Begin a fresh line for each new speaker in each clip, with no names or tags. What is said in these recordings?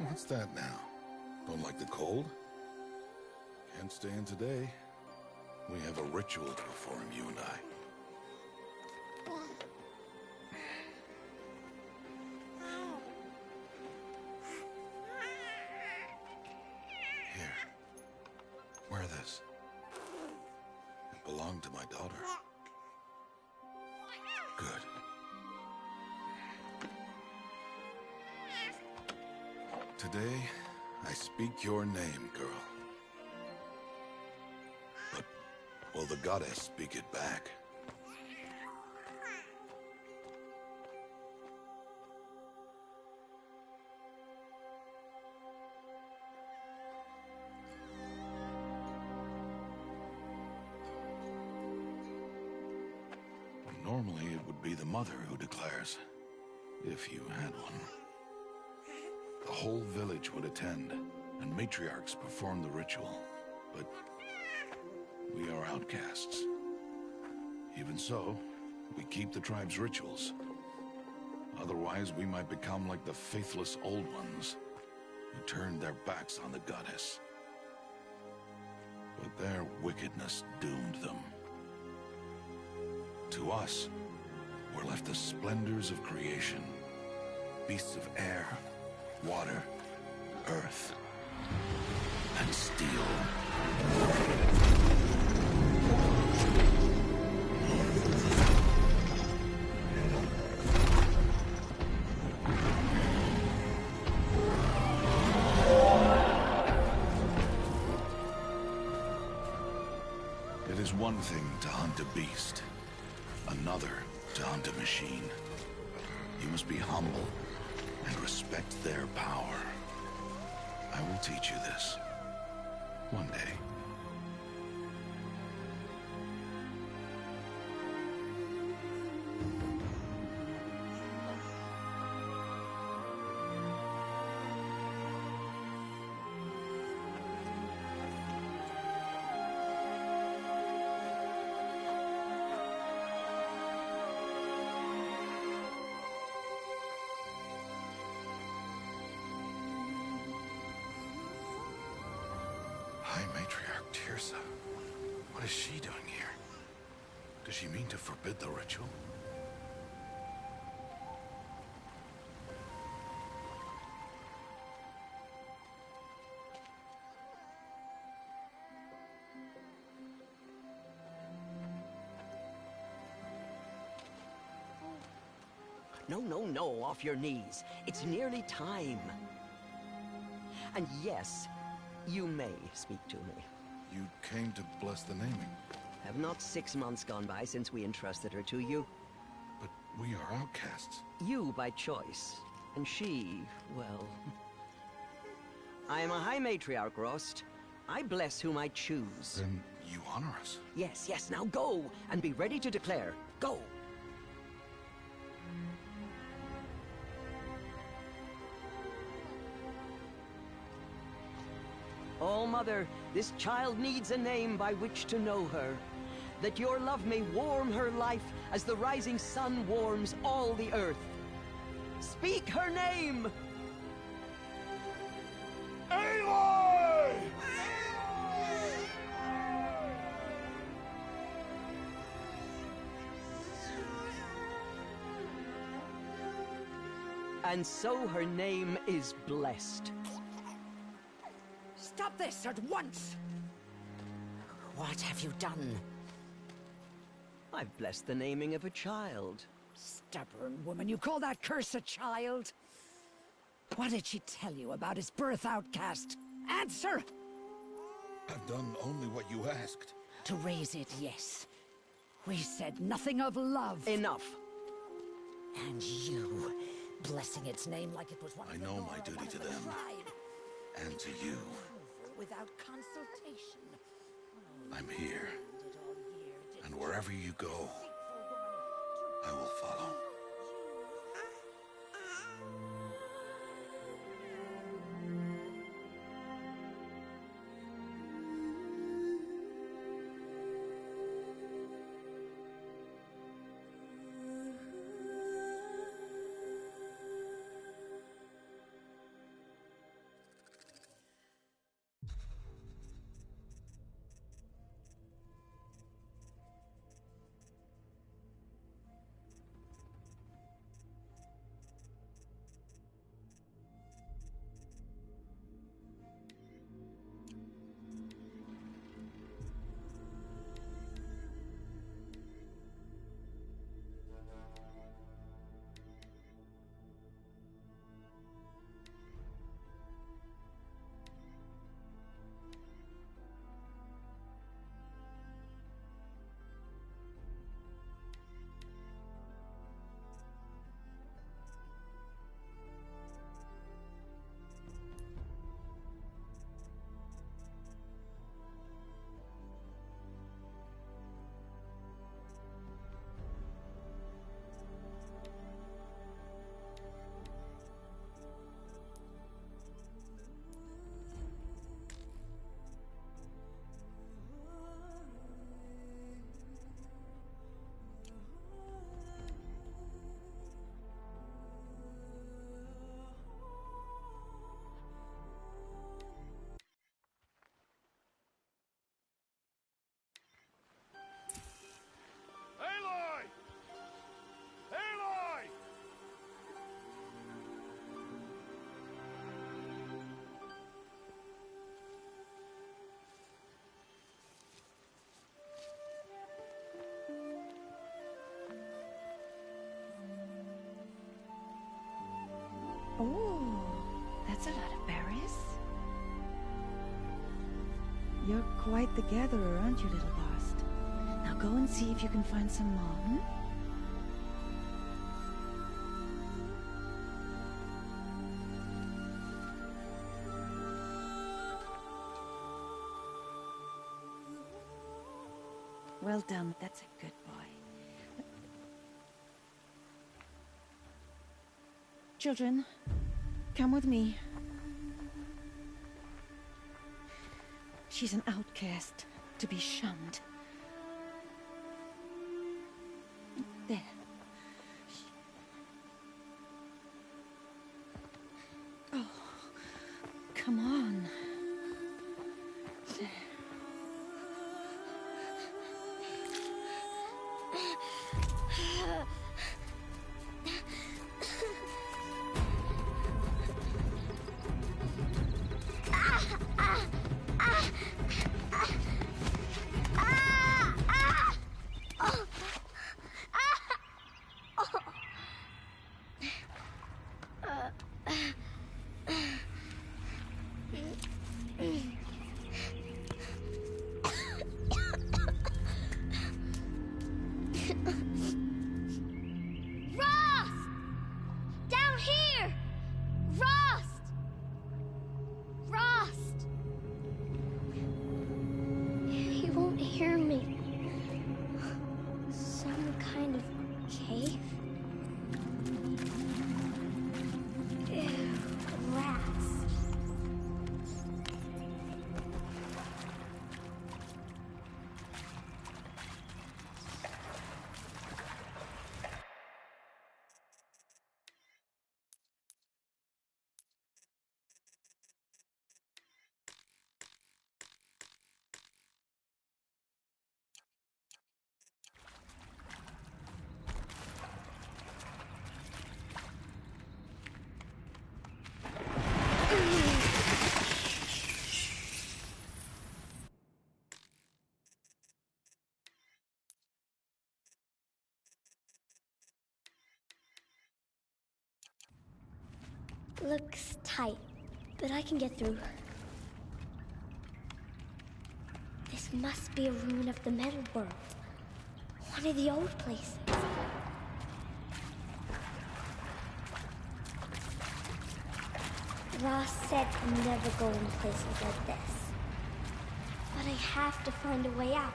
What's that now? Don't like the cold? Can't stay in today. We have a ritual to perform, you and I. Here. Wear this. It belonged to my daughter. Good. Today, I speak your name, girl. But will the goddess speak it back? Normally, it would be the mother who declares, if you had one. The whole village would attend, and matriarchs perform the ritual. But we are outcasts. Even so, we keep the tribe's rituals. Otherwise, we might become like the faithless old ones, who turned their backs on the goddess. But their wickedness doomed them. To us, were left the splendors of creation, beasts of air, water, earth, and steel. It is one thing to hunt a beast, another to hunt a machine. You must be humble and respect their power. I will teach you this. One day. High Matriarch Tirsa. What is she doing here? Does she mean to forbid the ritual?
No, off your knees. It's nearly time. And yes, you may speak to me.
You came to bless the naming.
Have not 6 months gone by since we entrusted her to you?
But we are outcasts.
You by choice, and she, well... I am a High Matriarch, Rost. I bless whom I choose.
Then you honor us.
Yes, now go, and be ready to declare. Go! Oh, Mother, this child needs a name by which to know her. That your love may warm her life as the rising sun warms all the earth. Speak her name!
Aloy!
And so her name is blessed.
Stop this at once! What have you done?
I've blessed the naming of a child.
Stubborn woman, you call that curse a child? What did she tell you about his birth, outcast? Answer!
I've done only what you asked.
To raise it, yes. We said nothing of love.
Enough.
And you, blessing its name like it was one
I
of the
know
Nora,
my duty
one of
to
the
them.
tribe.
And to you.
Without consultation.
I'm here.
Did all year, did
And wherever you go,
deceitful woman
I will follow.
Oh, that's a lot of berries. You're quite the gatherer, aren't you, little Bast? Now go and see if you can find some more, hmm? Well done. That's a good boy. Children, come with me. She's an outcast, to be shunned. There. Oh, come on. There.
Hear me. Some kind of cave? Ew, rats. Looks tight, but I can get through. This must be a ruin of the metal world. One of the old places. Ross said to never go in places like this. But I have to find a way out.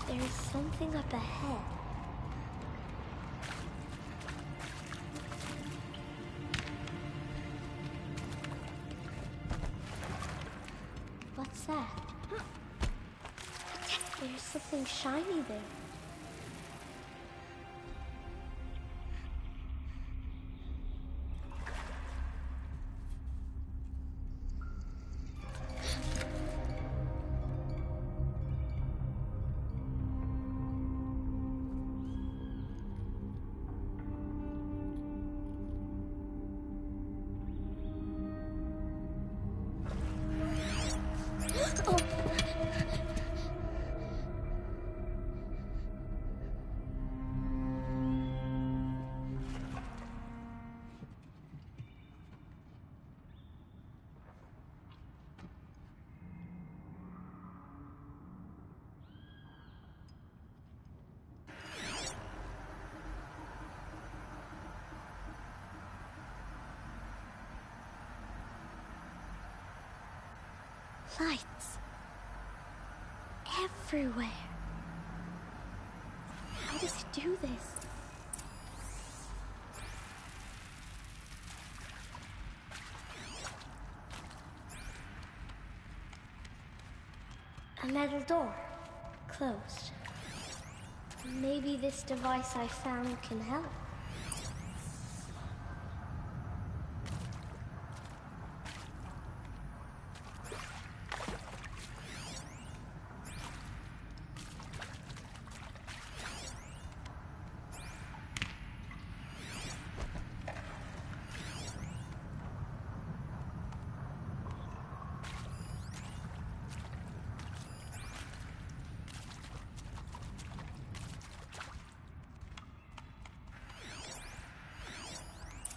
There's something up ahead. What's that? There's something shiny there. Lights. Everywhere. How does he do this? A metal door. Closed. Maybe this device I found can help.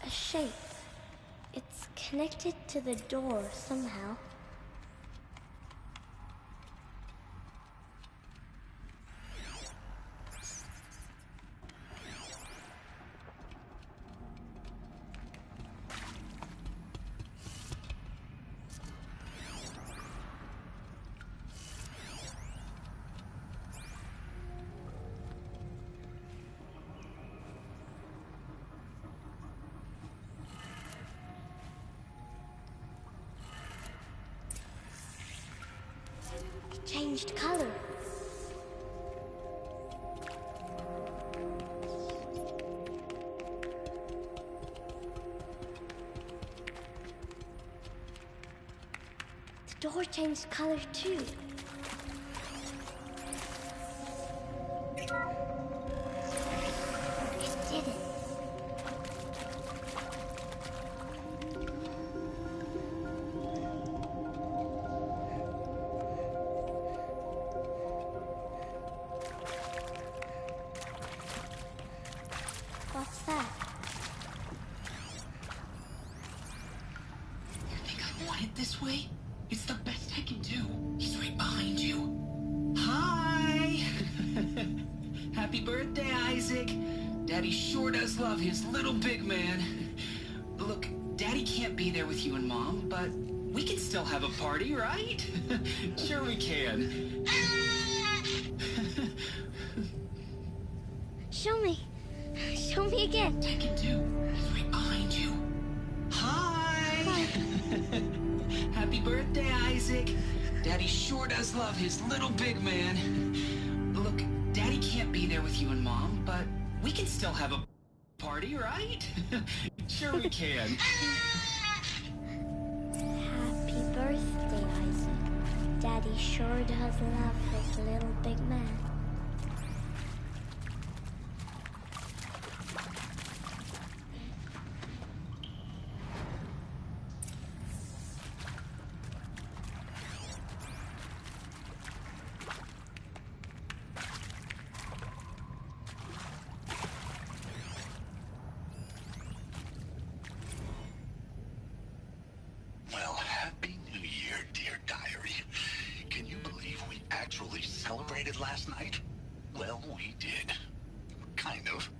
A shape. It's connected to the door somehow. It changed color. The door changed color too. It didn't. What's that?
You think I want it this way? It's the best I can do. He's right behind you. Hi! Happy birthday, Isaac. Daddy sure does love his little big man. Look, Daddy can't be there with you and Mom, but we can still have a party, right? Sure we can.
Show me. Show me again.
I can do. He's right behind you. Hi! Happy birthday, Isaac. Daddy sure does love his little big man. Look, Daddy can't be there with you and Mom, but we can still have a party, right? Sure we can.
Happy birthday, Isaac. Daddy sure does love his little big man.
Well, Happy New Year, dear diary. Can you believe we actually celebrated last night? Well, we did. Kind of.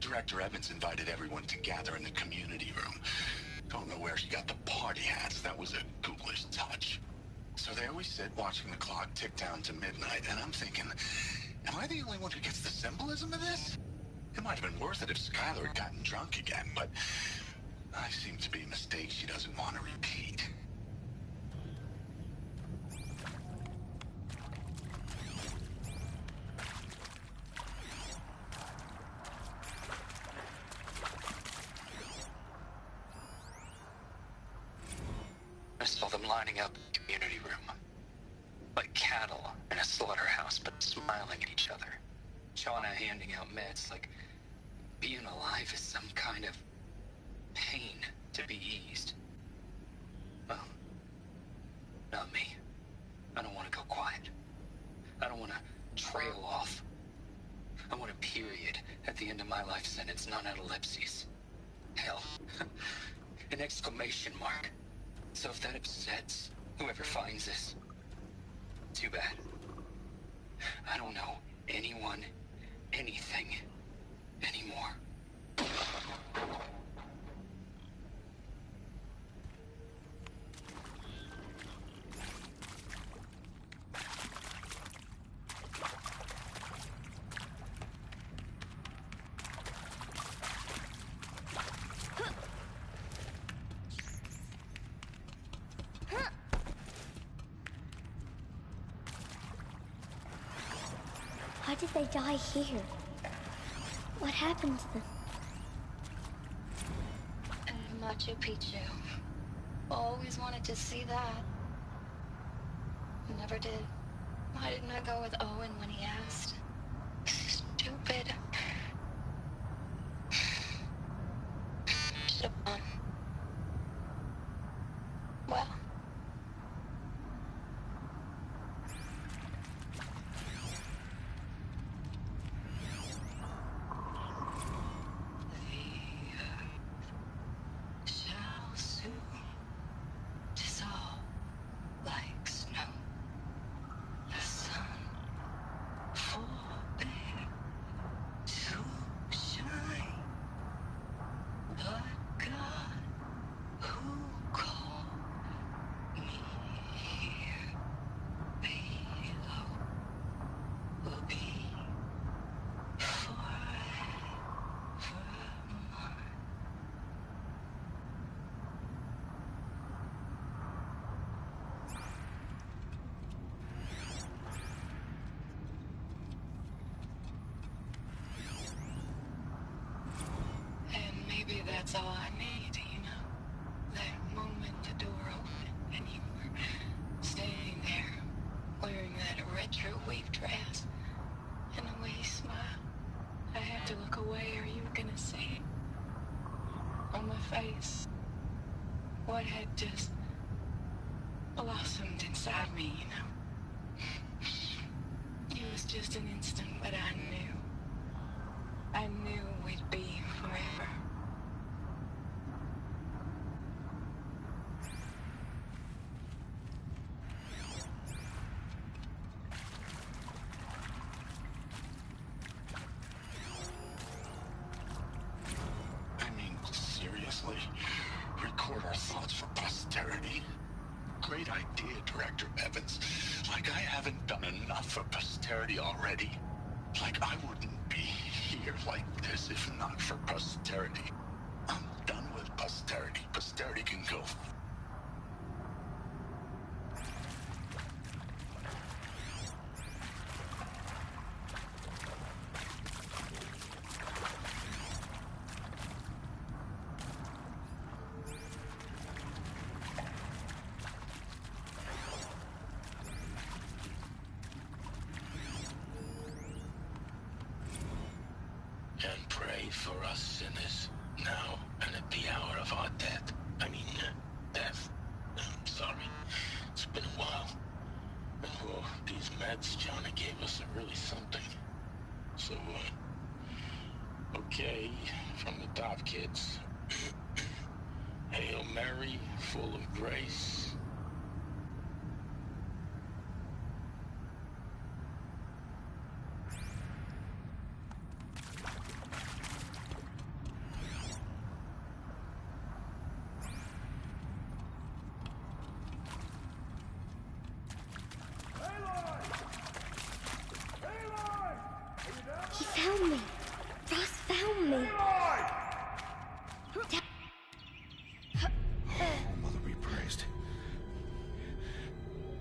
Director Evans invited everyone to gather in the community room. Don't know where she got the party hats. That was a ghoulish touch. So there we sit, watching the clock tick down to midnight, and I'm thinking, am I the only one who gets the symbolism of this? It might have been worth it if Skylar had gotten drunk again, but I seem to be a mistake she doesn't want to repeat.
I saw them lining up in the community room. Like cattle in a slaughterhouse, but smiling at each other. Shauna handing out meds like being alive is some kind of pain to be eased. Well, not me. I don't want to go quiet. I don't want to trail off. I want a period at the end of my life sentence, not an ellipses. Hell, an exclamation mark. So if that upsets whoever finds this, too bad. I don't know anyone, anything, anymore.
Why did they die here? What happened to them?
And Machu Picchu. Always wanted to see that. Never did. Why didn't I go with Owen when he asked? Stupid. Should have gone. Well. Shall soon dissolve like snow. The sun forbid to shine. But God, who called me here below, will be forevermore. And maybe that's all I need, you know? That moment the door opened and you were standing there wearing that retro weave dress and the way you smiled. I had to look away or you were gonna see on my face what had just blossomed inside me, you know? It was just an instant, but I knew we'd be forever.
I mean, seriously? Record our thoughts for posterity? Great idea, Director Evans. Like I haven't done enough for posterity already. Like I wouldn't be here like this if not for posterity. I'm done with posterity. Posterity can go. And pray for us sinners, now and at the hour of our death. Death. I'm sorry. It's been a while. And well, these meds Johnny gave us are really something. So, okay, from the top, kids. Hail Mary, full of grace.
He found me. Ross found me.
Mother be praised.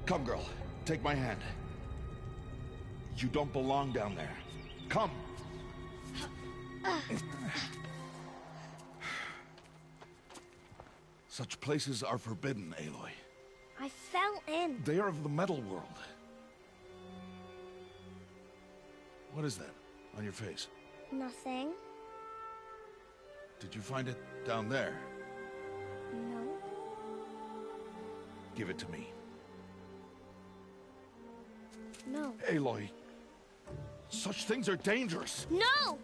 Come, girl. Take my hand. You don't belong down there. Come. Such places are forbidden, Aloy.
I fell in.
They are of the metal world. What is that on your face?
Nothing.
Did you find it down there?
No.
Give it to me.
No.
Aloy, such things are dangerous.
No!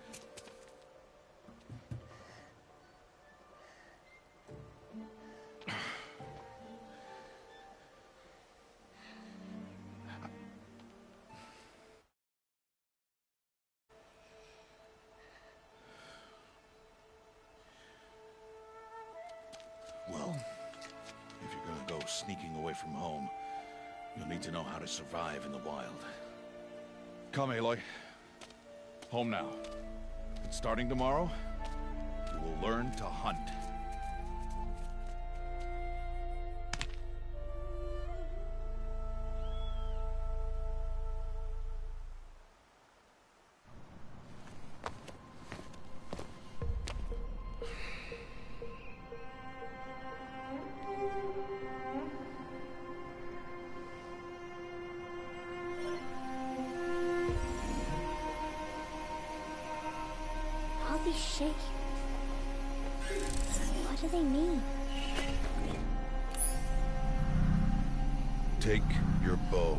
Well, if you're gonna go sneaking away from home, you'll need to know how to survive in the wild. Come, Aloy. Home now. And starting tomorrow, you will learn to hunt.
shape. What do they mean?
Take your bow.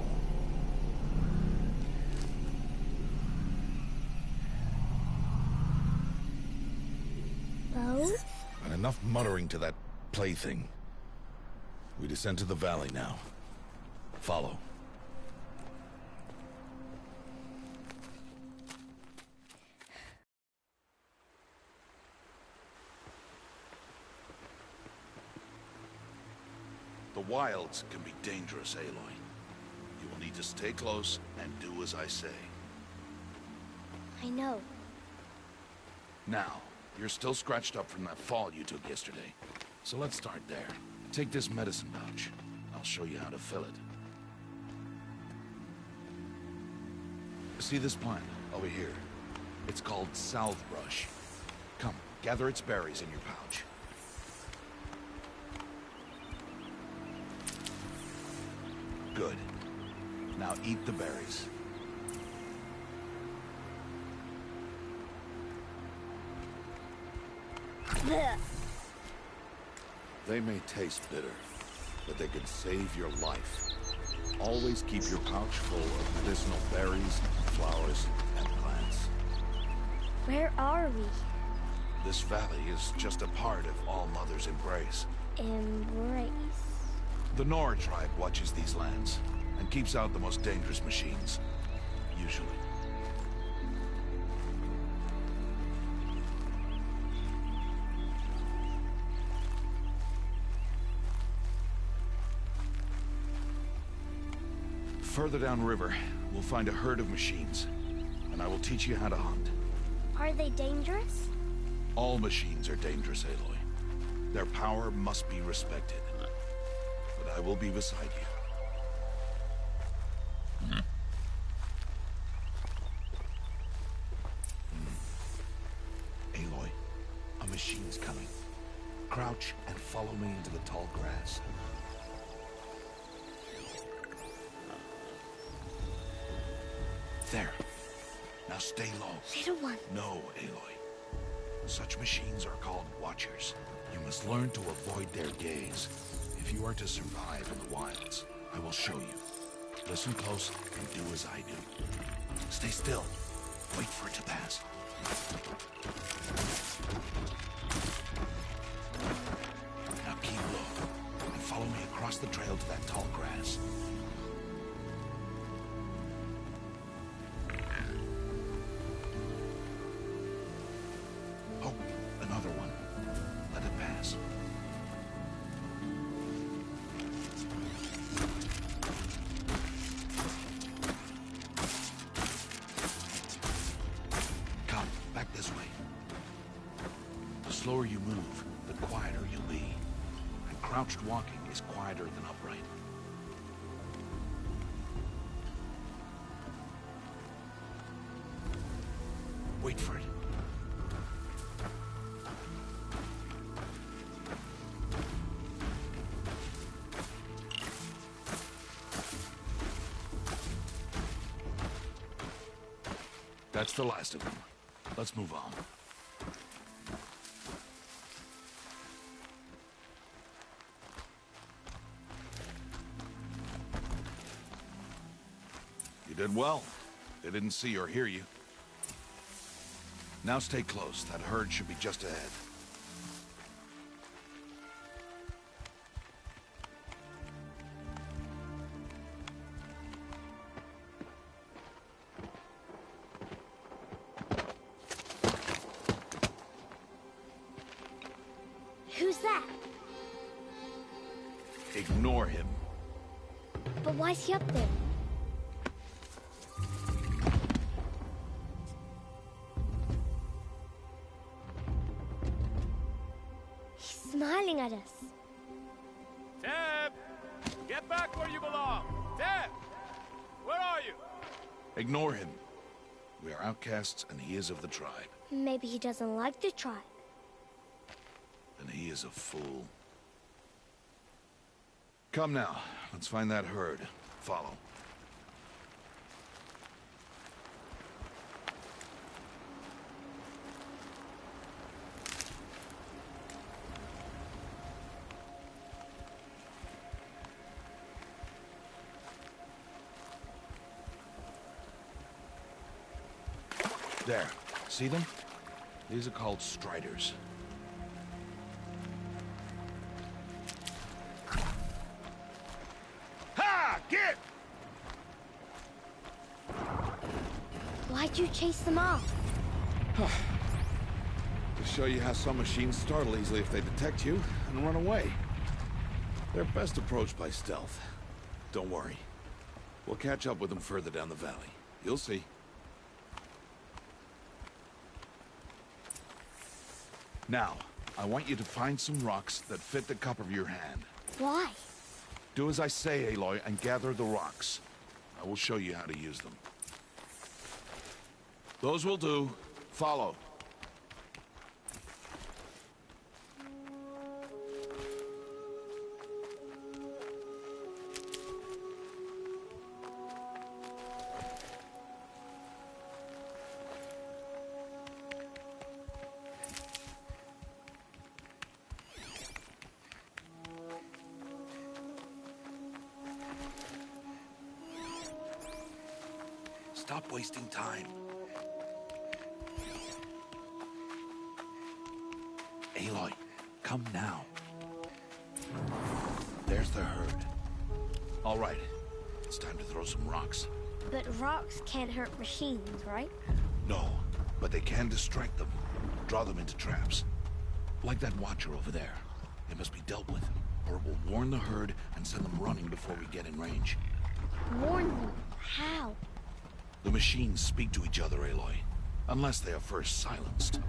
Bow?
And enough muttering to that plaything. We descend to the valley now. Follow. The wilds can be dangerous, Aloy. You will need to stay close and do as I say.
I know.
Now, you're still scratched up from that fall you took yesterday. So let's start there. Take this medicine pouch. I'll show you how to fill it. See this plant over here? It's called salve brush. Come, gather its berries in your pouch. Good. Now eat the berries.
Blech.
They may taste bitter, but they could save your life. Always keep your pouch full of medicinal berries, flowers, and plants.
Where are we?
This valley is just a part of All Mother's embrace.
Embrace.
The Nora tribe watches these lands and keeps out the most dangerous machines, usually. Further downriver, we'll find a herd of machines, and I will teach you how to hunt.
Are they dangerous?
All machines are dangerous, Aloy. Their power must be respected. But I will be beside you. Aloy, a machine's coming. Crouch and follow me into the tall grass. There. Now stay low.
Little one.
No, Aloy. Such machines are called Watchers. You must learn to avoid their gaze. If you are to survive in the wilds, I will show you. Listen close and do as I do. Stay still. Wait for it to pass. Now keep low and follow me across the trail to that tall grass. Oh, another one. Let it pass. Come, back this way. The slower you move, the quieter you'll be. And crouched walking is quieter than upright. Wait for it. That's the last of them. Let's move on. You did well. They didn't see or hear you. Now stay close. That herd should be just ahead.
Who's that?
Ignore him.
But why's he up there? He's smiling at us.
Teb! Get back where you belong! Teb! Where are you?
Ignore him. We are outcasts, and he is of the tribe.
Maybe he doesn't like the tribe.
And he is a fool. Come now. Let's find that herd. Follow. There. See them? These are called striders. Ha! Get!
Why'd you chase them off?
To show you how some machines startle easily if they detect you and run away. They're best approached by stealth. Don't worry. We'll catch up with them further down the valley. You'll see. Now, I want you to find some rocks that fit the cup of your hand.
Why?
Do as I say, Aloy, and gather the rocks. I will show you how to use them. Those will do. Follow. Stop wasting time. Aloy, come now. There's the herd. All right, it's time to throw some rocks.
But rocks can't hurt machines, right?
No, but they can distract them. Draw them into traps. Like that watcher over there. They must be dealt with, or it will warn the herd and send them running before we get in range.
Warn them? How?
The machines speak to each other, Aloy. Unless they are first silenced.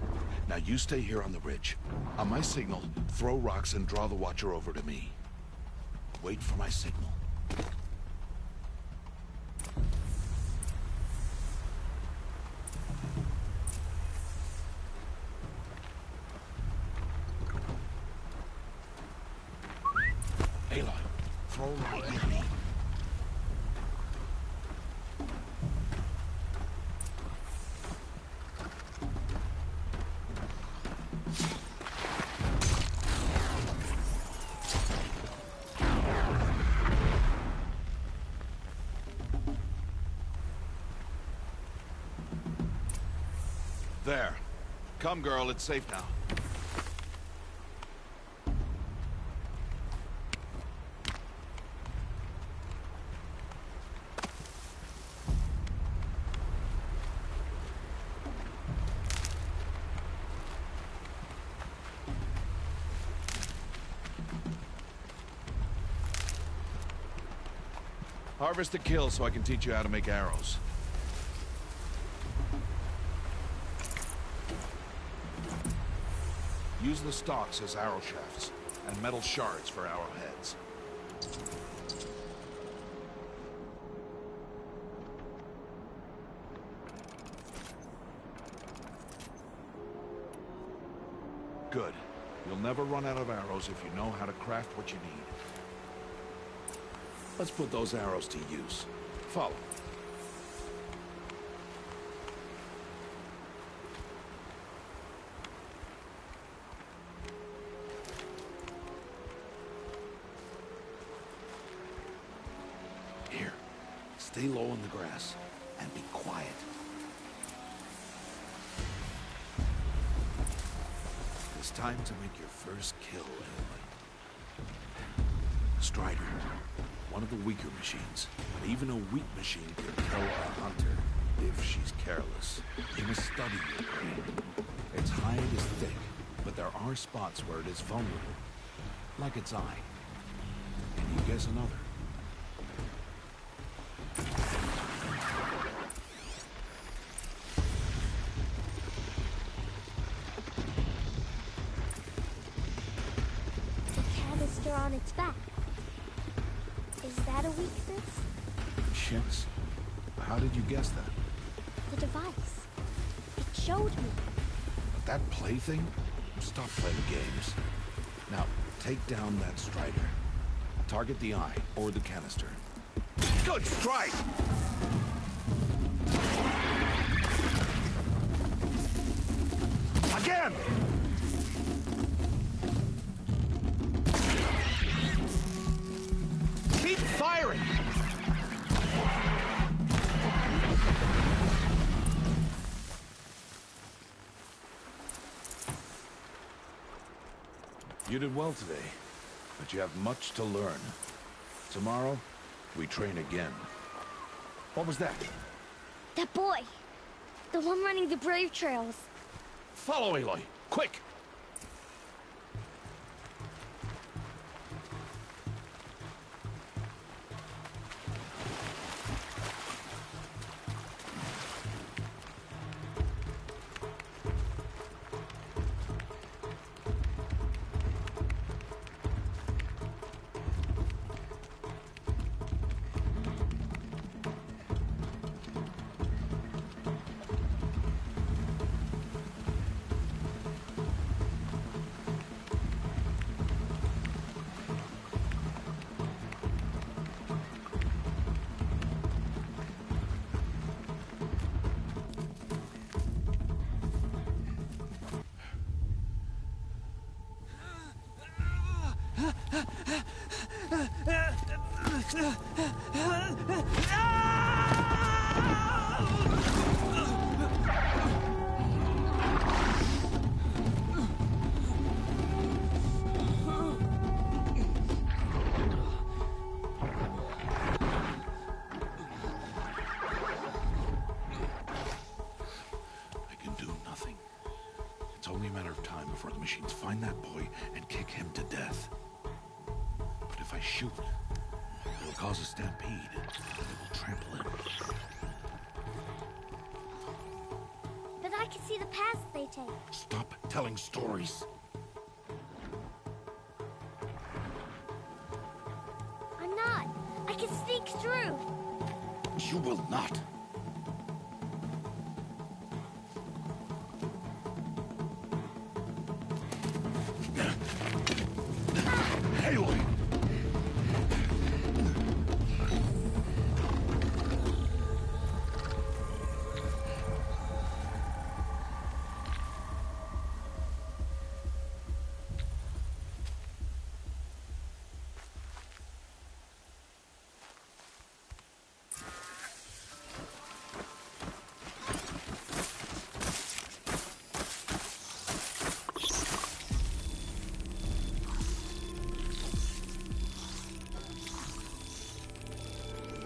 Now you stay here on the ridge. On my signal, throw rocks and draw the watcher over to me. Wait for my signal. Aloy, throw rock at me. There. Come, girl, it's safe now. Harvest a kill so I can teach you how to make arrows. Use the stalks as arrow shafts, and metal shards for arrowheads. Good. You'll never run out of arrows if you know how to craft what you need. Let's put those arrows to use. Follow. Here, stay low in the grass and be quiet. It's time to make your first kill, Aloy. Strider. One of the weaker machines, but even a weak machine can kill a hunter if she's careless. You must study your prey. Its hide is thick, but there are spots where it is vulnerable, like its eye. Can you guess another?
The canister on its back. Is that a weakness?
Yes. How did you guess that?
The device. It showed me.
But that plaything? Stop playing games. Now, take down that strider. Target the eye, or the canister. Good strike! Again! Keep firing! You did well today, but you have much to learn. Tomorrow, we train again. What was that?
That boy! The one running the brave trails.
Follow Aloy, quick! Machines find that boy and kick him to death. But if I shoot, it'll cause a stampede. It will trample him.
But I can see the paths they take.
Stop telling stories.
I'm not. I can sneak through.
You will not. Aloy!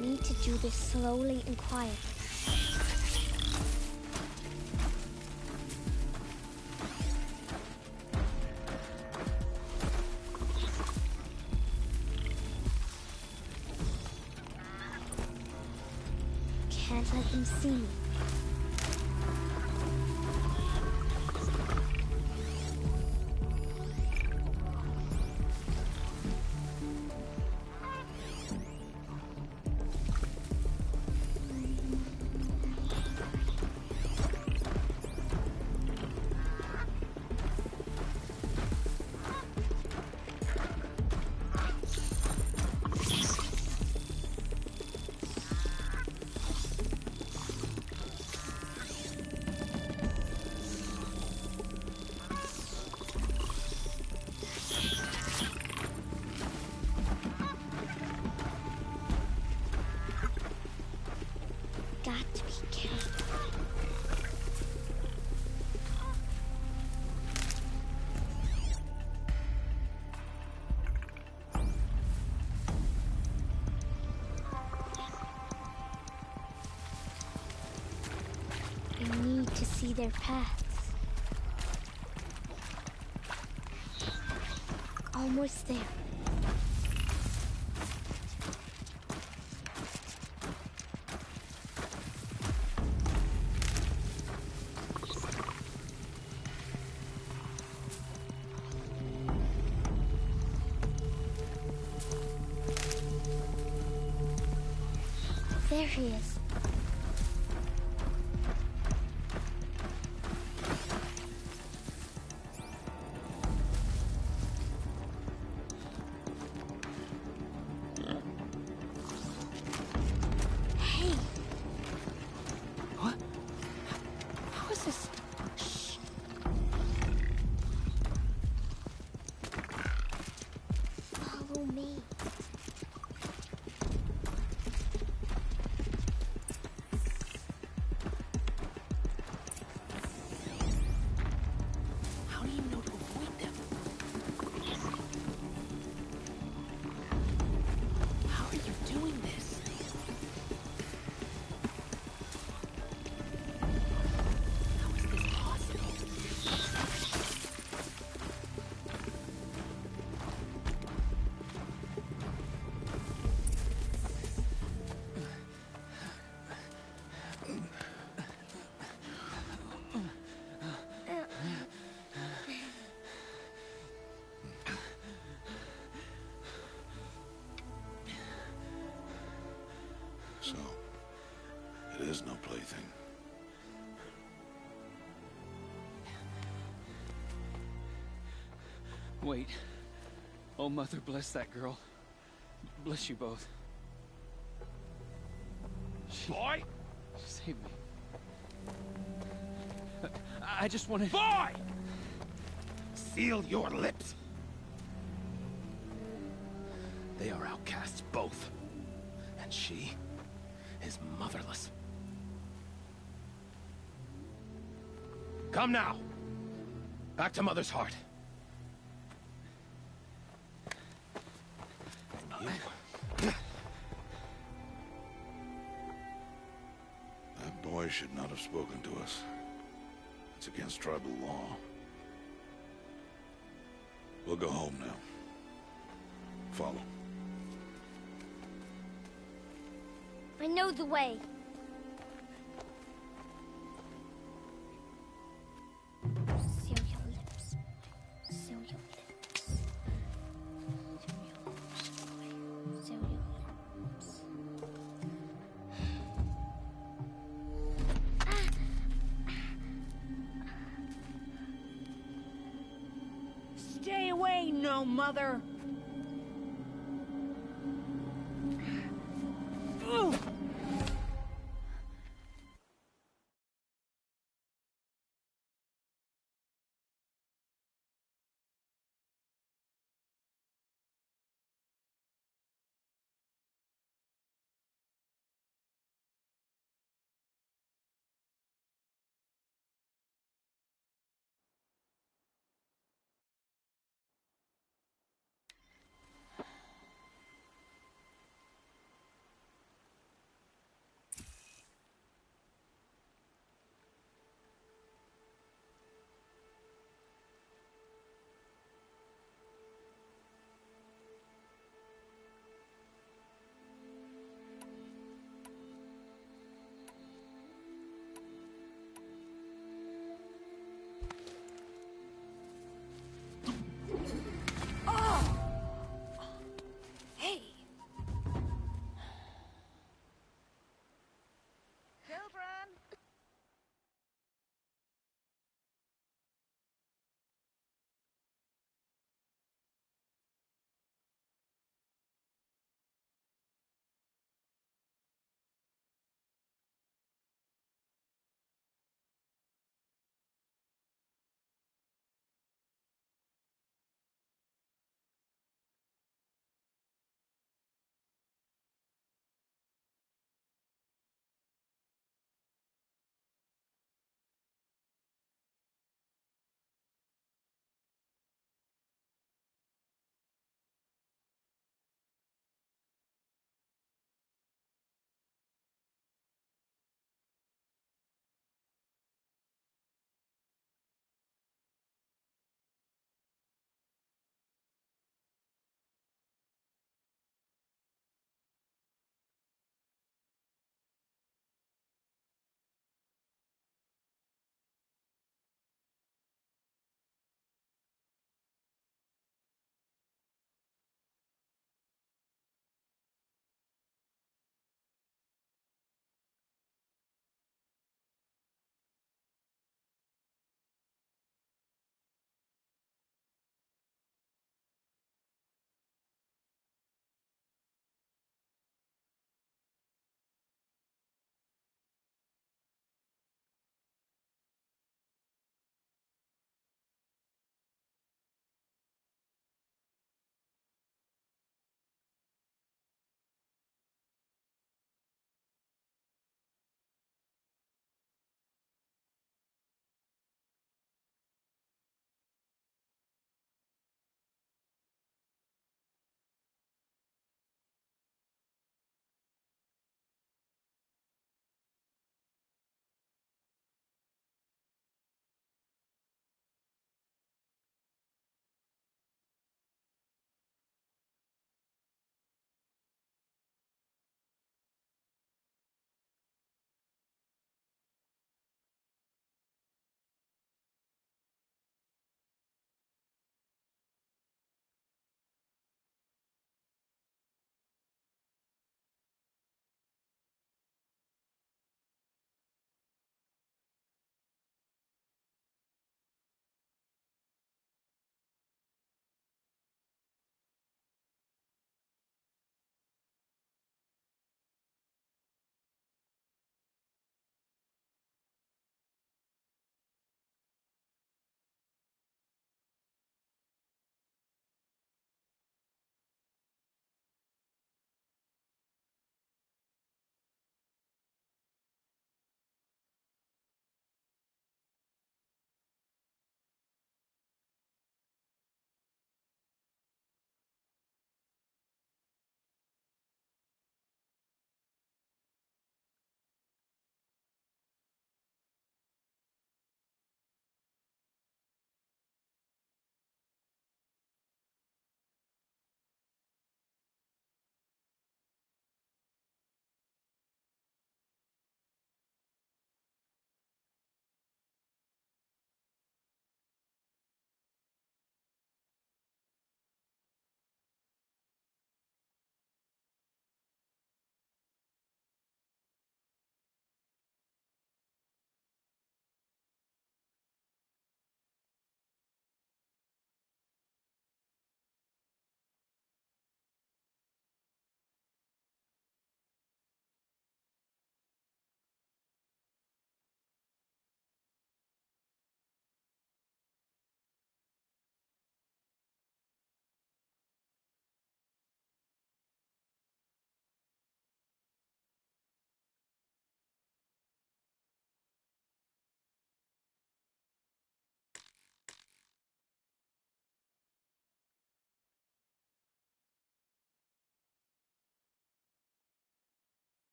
Need to do this slowly and quietly. Can't let them see me. Got to be careful. I need to see their paths. Almost there. There he is. Hey!
What? How is this?
Shh. Follow me.
How do you know to avoid them?
everything.
Wait. Oh, Mother, bless that girl. Bless you both.
Boy!
She saved me. I just wanted...
Boy! Seal your lips. They are outcasts, both. And she is motherless. Come now. Back to Mother's heart. And you...
That boy should not have spoken to us. It's against tribal law. We'll go home now. Follow.
I know the way. Seal your lips. Seal your lips. Seal your lips, boy. Seal your lips.
Stay away, no mother! Ugh.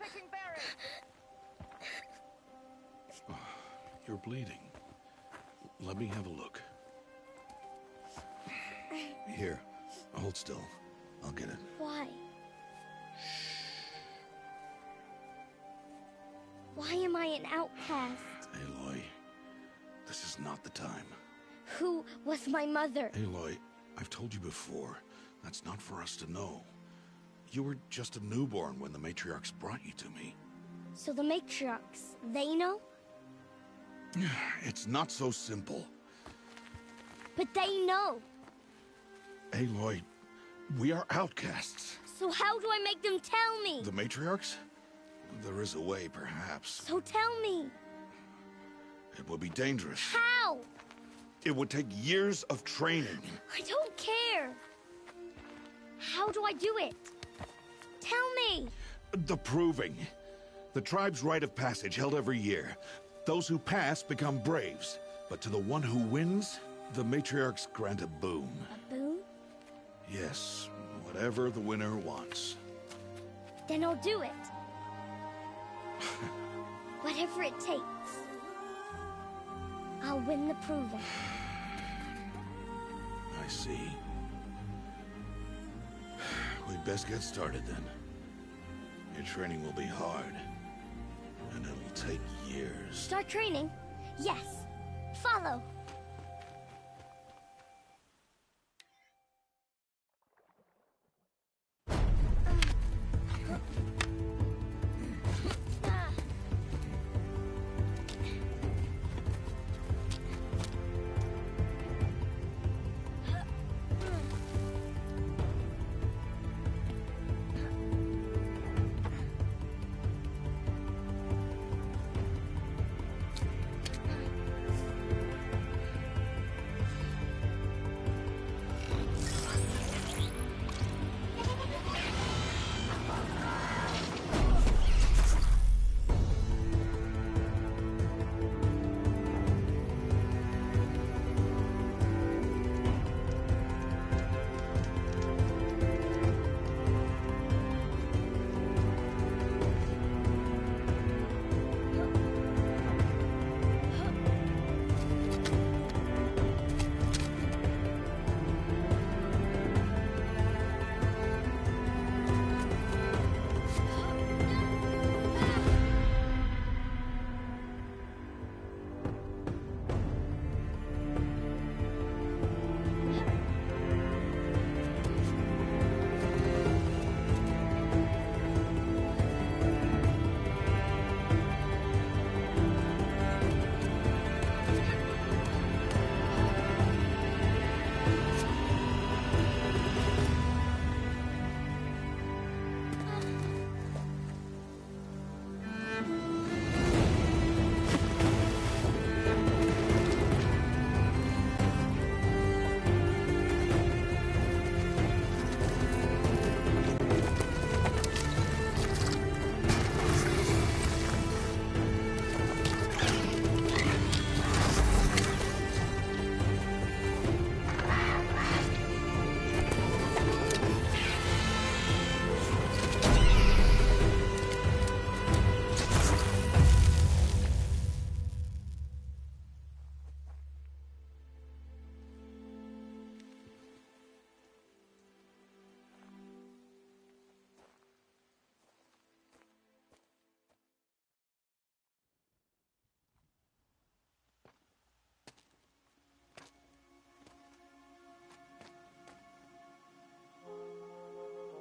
picking berries.
You're bleeding. Let me have a look. Here, hold still. I'll get it.
Why? Why am I an outcast?
Aloy, this is not the time.
Who was my mother?
Aloy, I've told you before, that's not for us to know. You were just a newborn when the matriarchs brought you to me.
So the matriarchs, they know?
It's not so simple.
But they know.
Aloy, we are outcasts.
So how do I make them tell me?
The matriarchs? There is a way, perhaps.
So tell me.
It would be dangerous.
How?
It would take years of training.
I don't care. How do I do it? Tell me.
The proving. The tribe's rite of passage held every year. Those who pass become braves. But to the one who wins, the matriarchs grant a boon.
A boon?
Yes, whatever the winner wants.
Then I'll do it. Whatever it takes. I'll win the proving.
I see. We'd best get started then. Your training will be hard. And it'll take years.
Start training? Yes. Follow.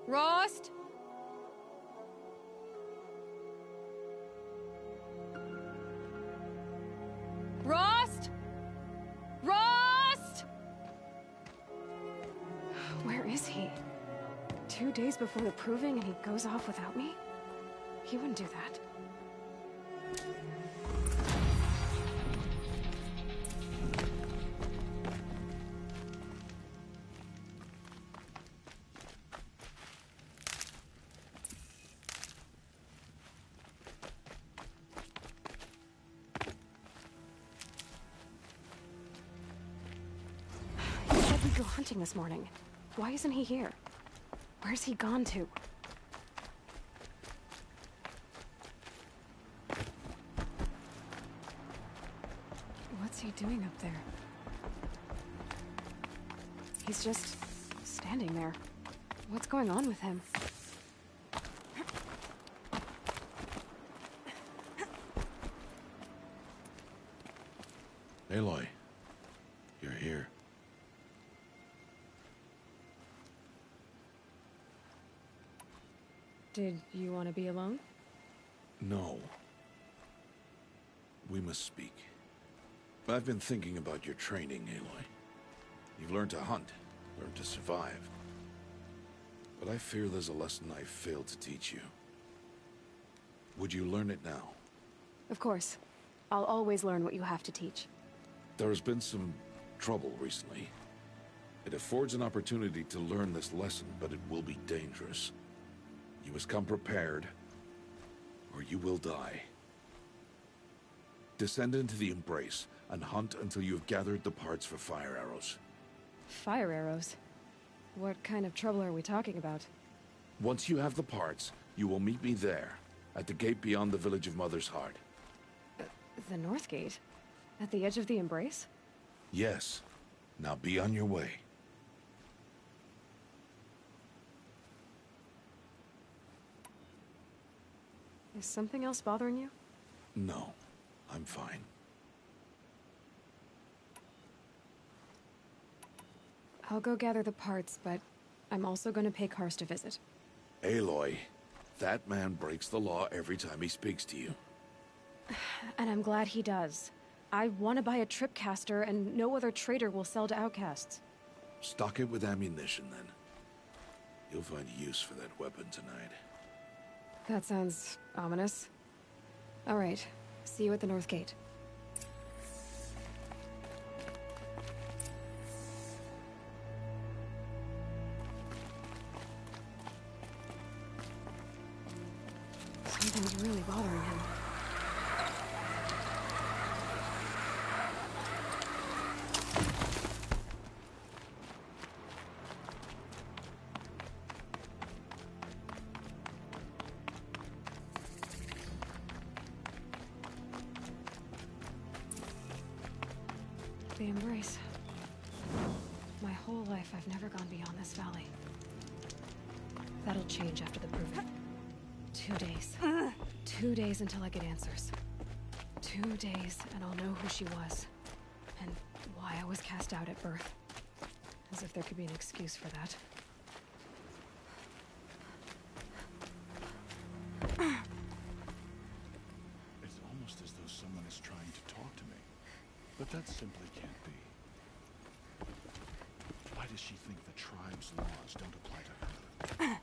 Rost? Rost? Rost? Where is he? 2 days before the proving and he goes off without me? He wouldn't do that. Go hunting this morning. Why isn't he here? Where's he gone to? he doing up there? He's just standing there. What's going on with him?
Aloy, you're here.
Did you want to be alone?
No. We must speak. I've been thinking about your training, Aloy. You've learned to hunt, learned to survive. But I fear there's a lesson I failed to teach you. Would you learn it now?
Of course. I'll always learn what you have to teach.
There has been some trouble recently. It affords an opportunity to learn this lesson, but it will be dangerous. You must come prepared, or you will die. Descend into the Embrace, and hunt until you have gathered the parts for fire arrows.
Fire arrows? What kind of trouble are we talking about?
Once you have the parts, you will meet me there, at the gate beyond the village of Mother's Heart.
The North Gate? At the edge of the Embrace?
Yes. Now be on your way.
Is something else bothering you?
No, I'm fine.
I'll go gather the parts, but I'm also going to pay Karst a visit.
Aloy, that man breaks the law every time he speaks to you.
And I'm glad he does. I want to buy a tripcaster, and no other trader will sell to outcasts.
Stock it with ammunition, then. You'll find use for that weapon tonight.
That sounds ominous. All right. See you at the North Gate. Something's really bothering him. The Embrace. My whole life, I've never gone beyond this valley. That'll change after the proving. 2 days. 2 days until I get answers. 2 days, and I'll know who she was. And why I was cast out at birth. As if there could be an excuse for that.
It's almost as though someone is trying to talk to me. But that simply can't be. Why does she think the tribe's laws don't apply to her?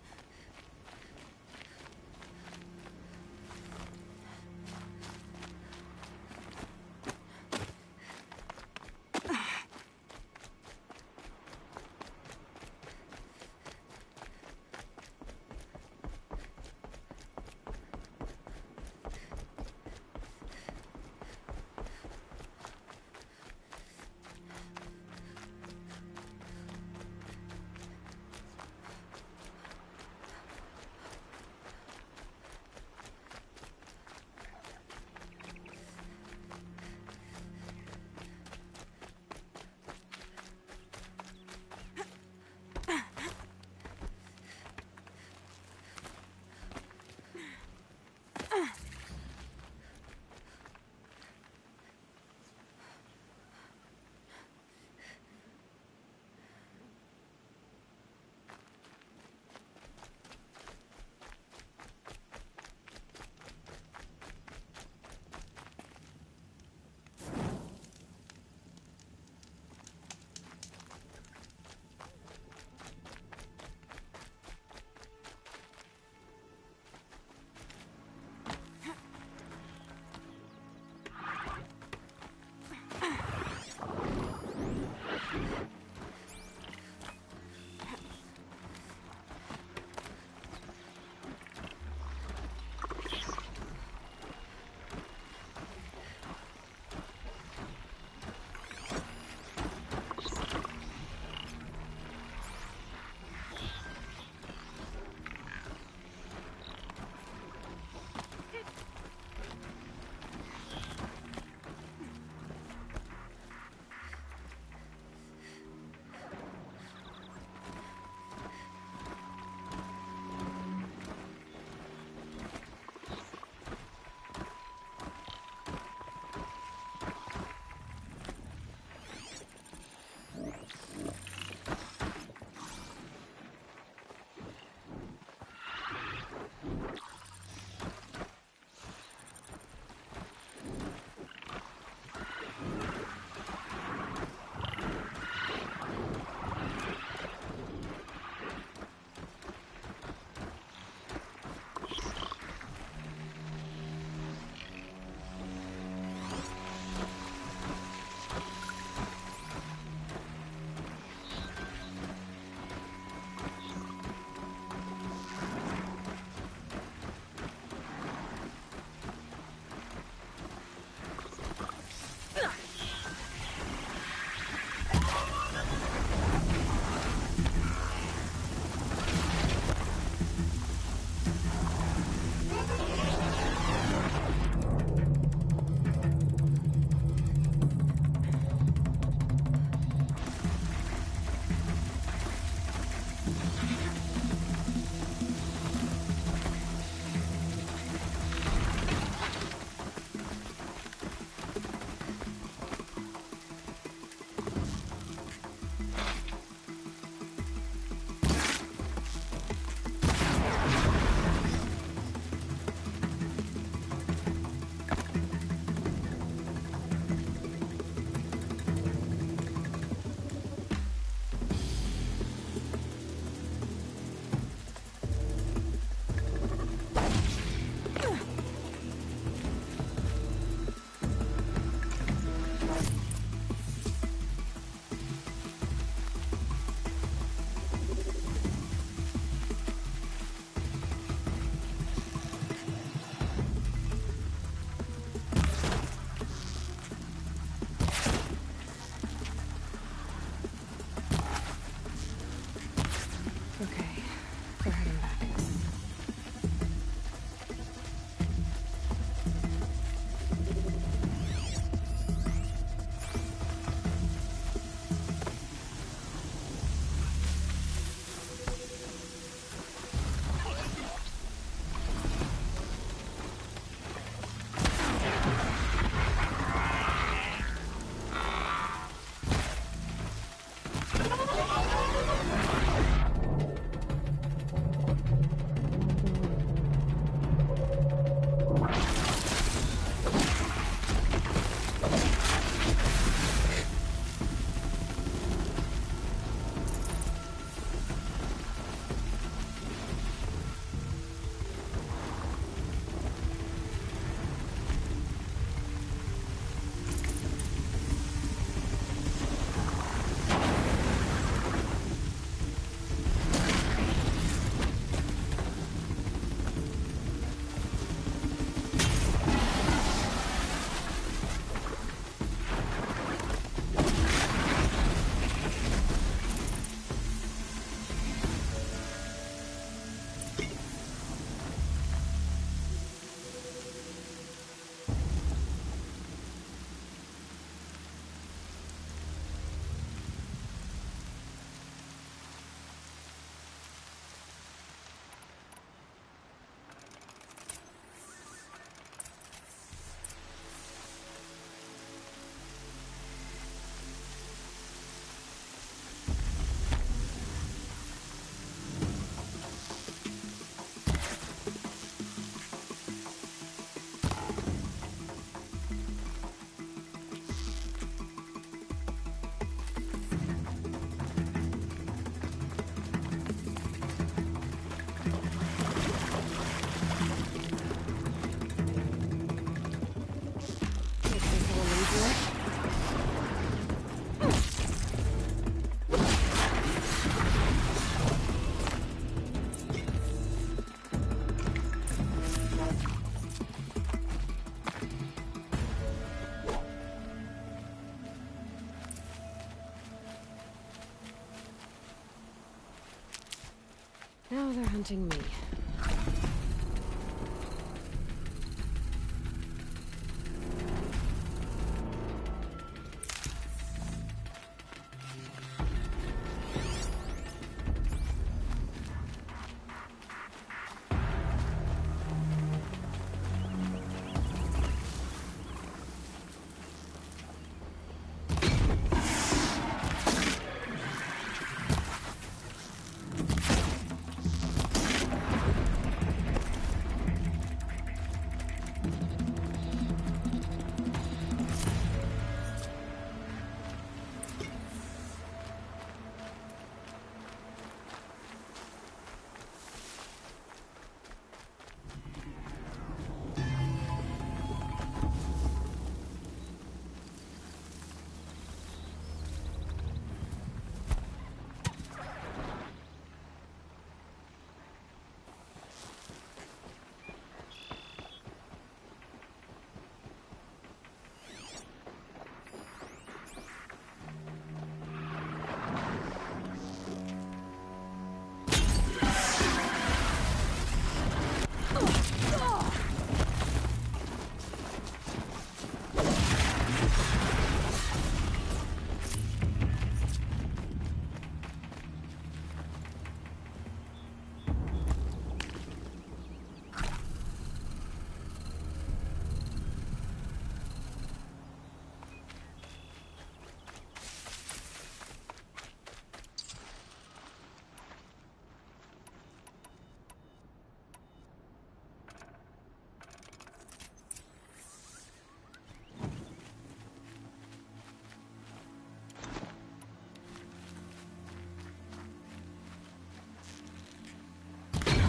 they're heading back. Now they're hunting me.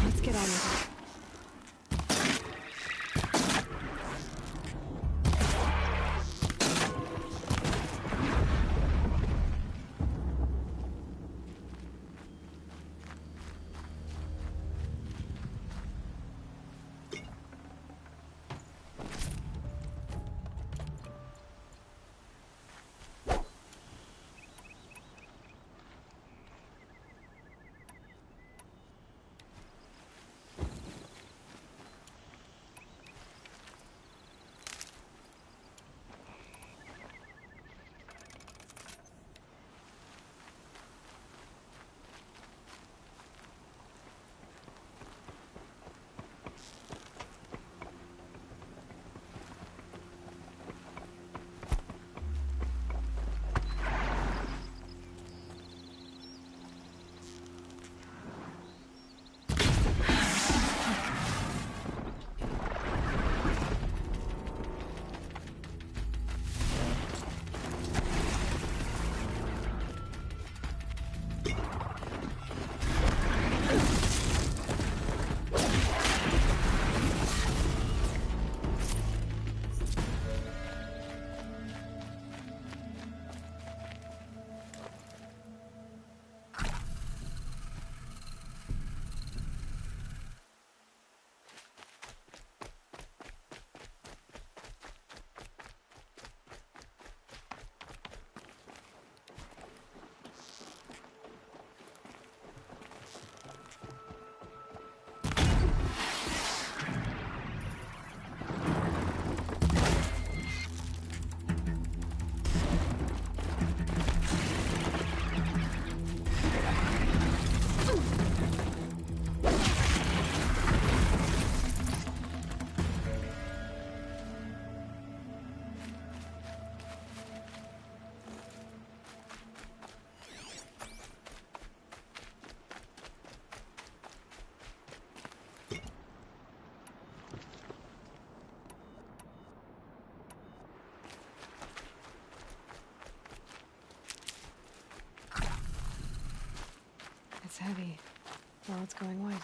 Let's get on with it. avoid.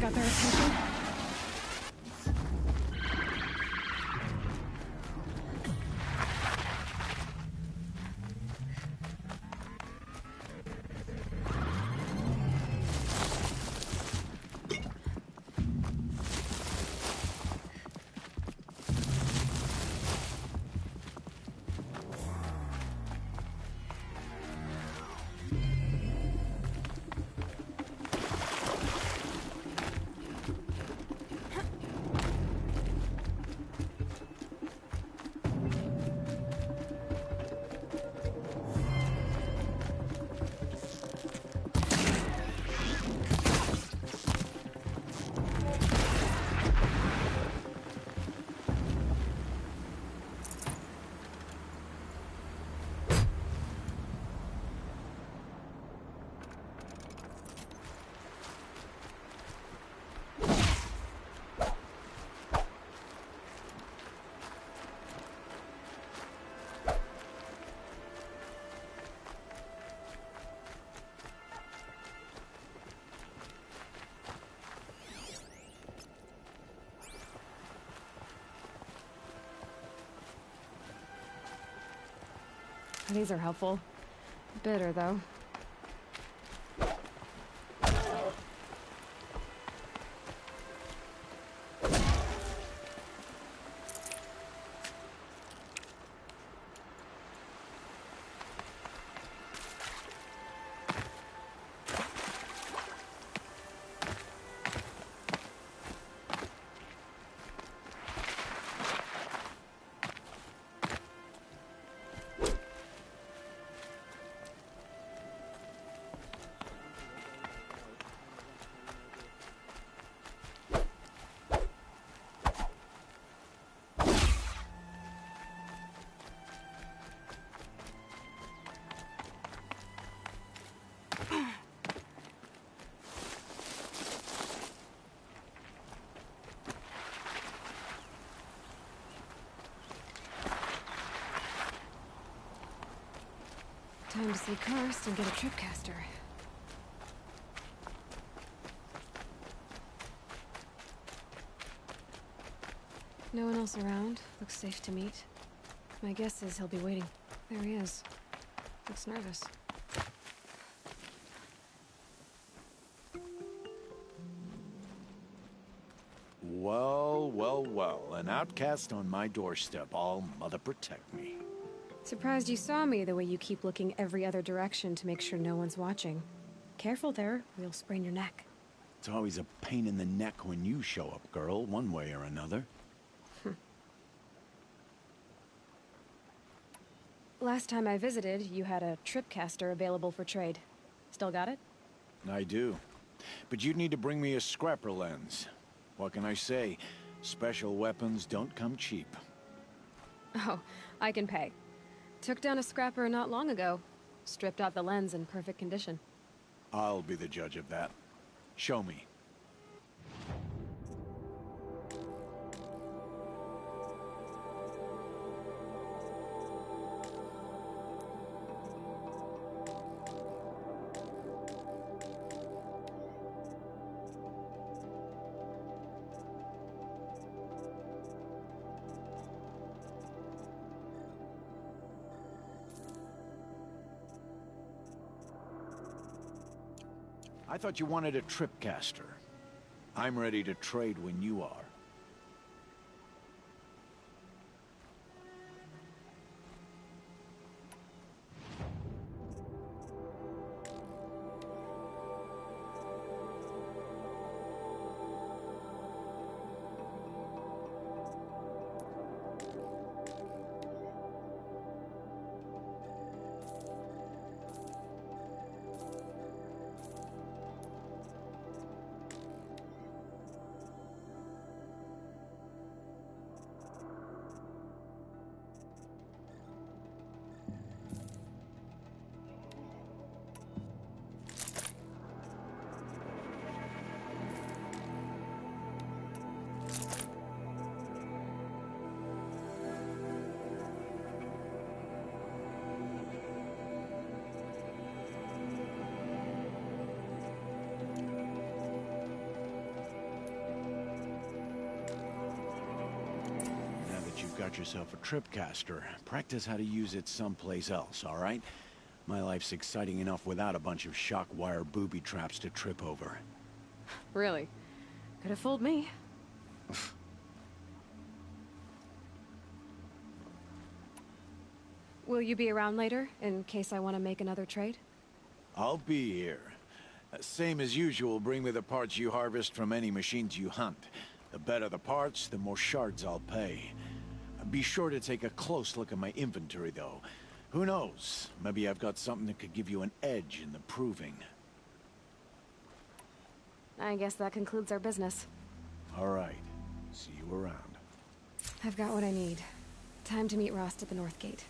Got their attention. These are helpful. Bitter, though. Time to see Karst and get a tripcaster. No one else around. Looks safe to meet. My guess is he'll be waiting. There he is. Looks nervous.
Well, well, well. An outcast on my doorstep. All mother protect me.
Surprised you saw me the way you keep looking every other direction to make sure no one's watching. Careful there, or you'll sprain your neck.
It's always a pain in the neck when you show up, girl, one way or another.
Last time I visited, you had a tripcaster available for trade. Still got it?
I do. But you'd need to bring me a scrapper lens. What can I say? Special weapons don't come cheap.
Oh, I can pay. Took down a scrapper not long ago. Stripped out the lens in perfect condition.
I'll be the judge of that. Show me. I thought you wanted a tripcaster. I'm ready to trade when you are. Got yourself a tripcaster. Practice how to use it someplace else, all right? My life's exciting enough without a bunch of shock wire booby traps to trip over.
Really? Could have fooled me. Will you be around later, in case I want to make another trade?
I'll be here. Same as usual, bring me the parts you harvest from any machines you hunt. The better the parts, the more shards I'll pay. Be sure to take a close look at my inventory, though. Who knows? Maybe I've got something that could give you an edge in the proving.
I guess that concludes our business.
All right. See you around.
I've got what I need. Time to meet Rost at the North Gate.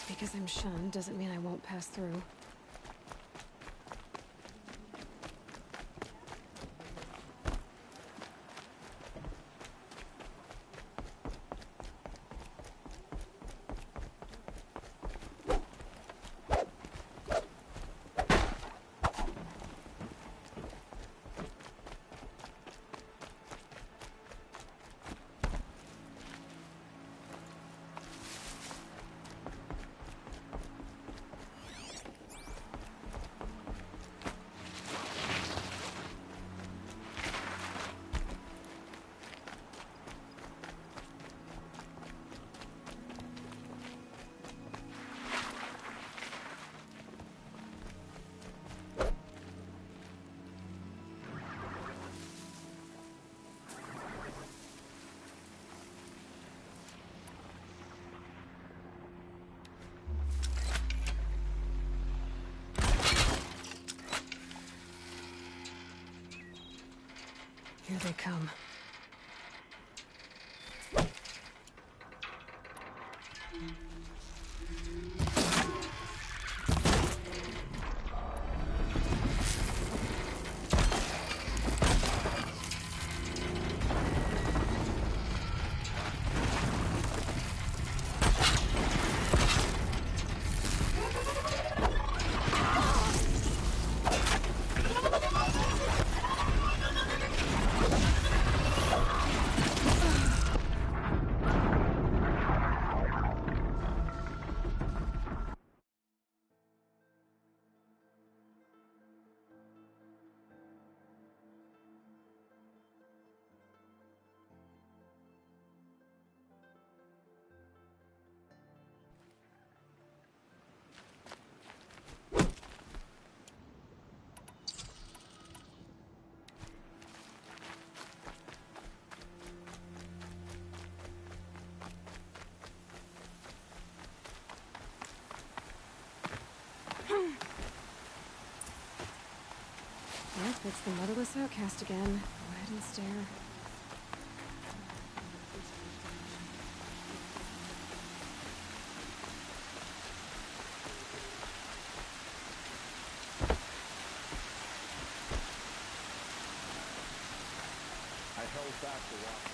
Because I'm shunned doesn't mean I won't pass through. Here they come. It's the motherless outcast again. Go ahead and stare.
I held back the walk.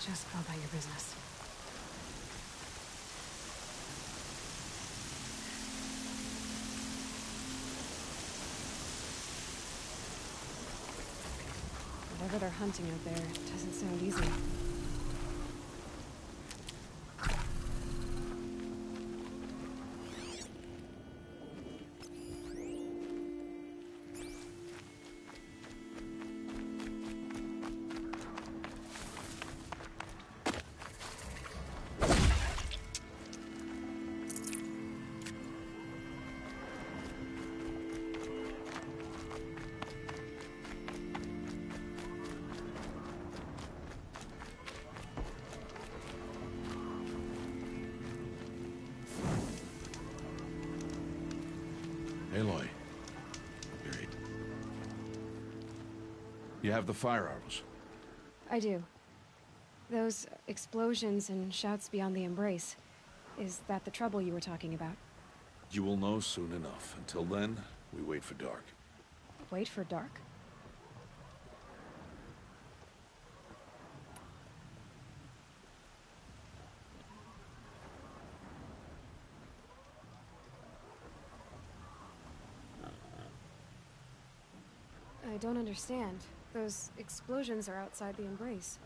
Just go about your business. Whatever they're hunting out there doesn't sound easy.
Aloy. Period. You have the fire arrows.
I do. Those explosions and shouts beyond the embrace. Is that the trouble you were talking about?
You will know soon enough. Until then, we wait for dark.
Wait for dark? I don't understand. Those explosions are outside the embrace.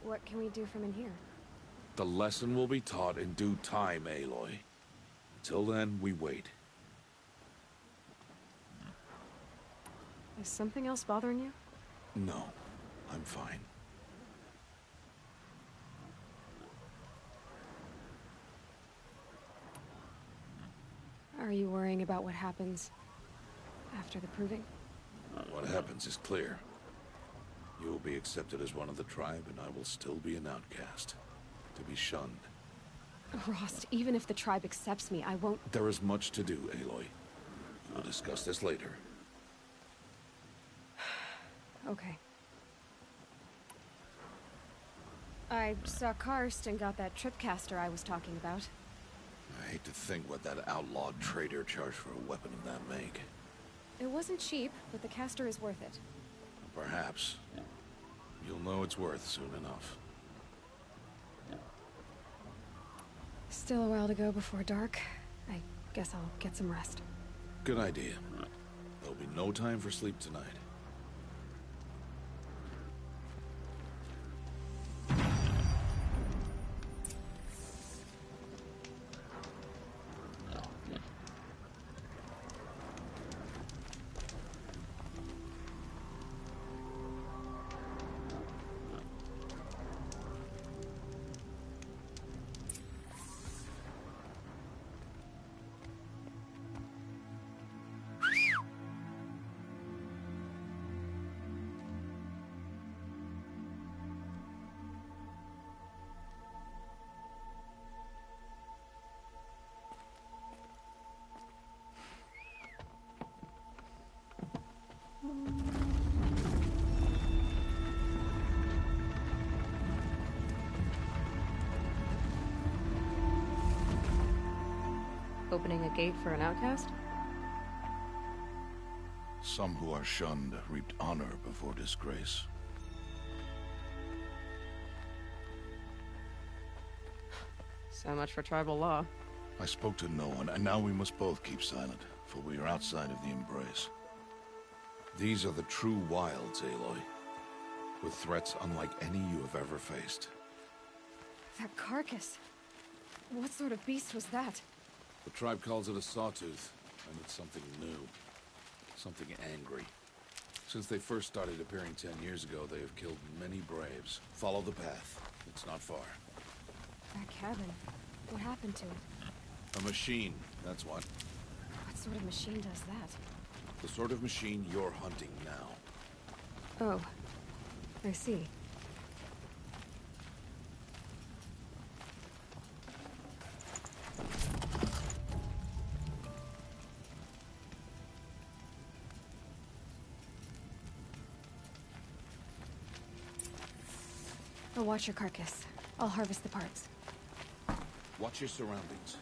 What can we do from in here?
The lesson will be taught in due time, Aloy. Until then, we wait.
Is something else bothering you?
No, I'm fine.
Are you worrying about what happens after the proving?
What happens is clear. You will be accepted as one of the tribe, and I will still be an outcast. To be shunned.
Rost, even if the tribe accepts me, I won't...
There is much to do, Aloy. We'll discuss this later.
Okay. I saw Karst and got that tripcaster I was talking about.
I hate to think what that outlawed trader charged for a weapon of that make.
It wasn't cheap, but the caster is worth it.
Perhaps. You'll know it's worth soon enough.
Still a while to go before dark. I guess I'll get some rest.
Good idea. There'll be no time for sleep tonight.
Opening a gate for an outcast?
Some who are shunned reaped honor before disgrace.
So much for tribal law.
I spoke to no one, and now we must both keep silent, for we are outside of the embrace. These are the true wilds, Aloy, with threats unlike any you have ever faced.
That carcass. What sort of beast was that?
The tribe calls it a sawtooth, and it's something new. Something angry. Since they first started appearing 10 years ago, they have killed many braves. Follow the path. It's not far.
That cabin. What happened to it?
A machine, that's what.
What sort of machine does that?
The sort of machine you're hunting now.
Oh. I see. I'll watch your carcass. I'll harvest the parts.
Watch your surroundings.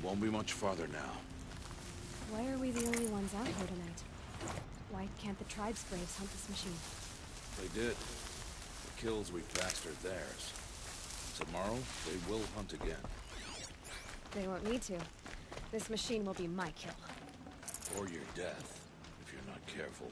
Won't be much farther now.
Why are we the only ones out here tonight? Why can't the tribe's braves hunt this machine?
They did. The kills we passed are theirs. Tomorrow, they will hunt again.
They won't need to. This machine will be my kill.
Or your death, if you're not careful.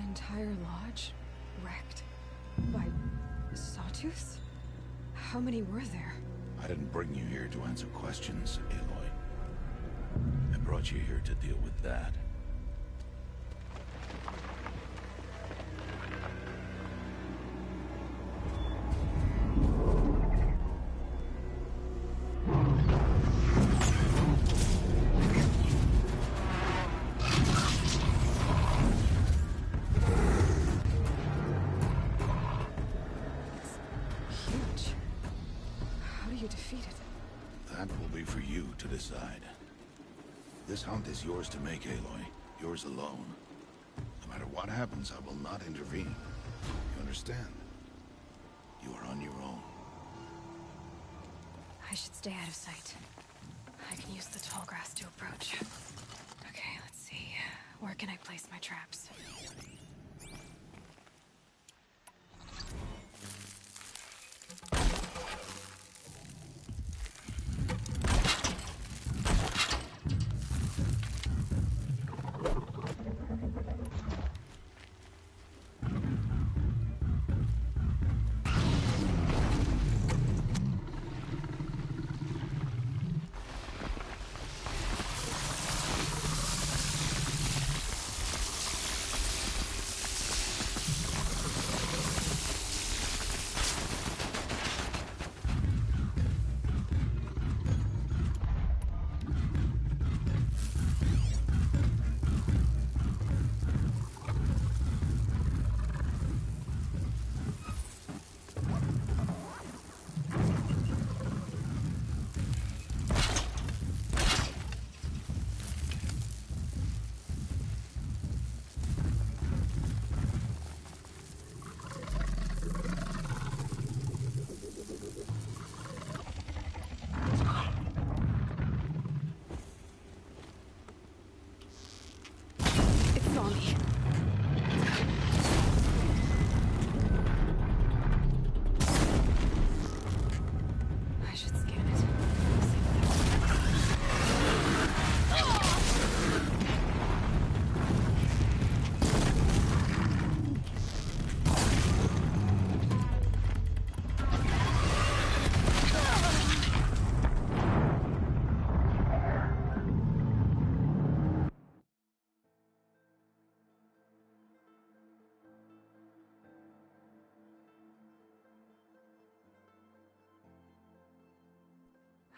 Entire lodge wrecked by sawtooths? How many were there?
I didn't bring you here to answer questions, Aloy. I brought you here to deal with that. Decide. This hunt is yours to make, Aloy. Yours alone. No matter what happens, I will not intervene. You understand? You are on your own.
I should stay out of sight. I can use the tall grass to approach. Okay, let's see. Where can I place my traps?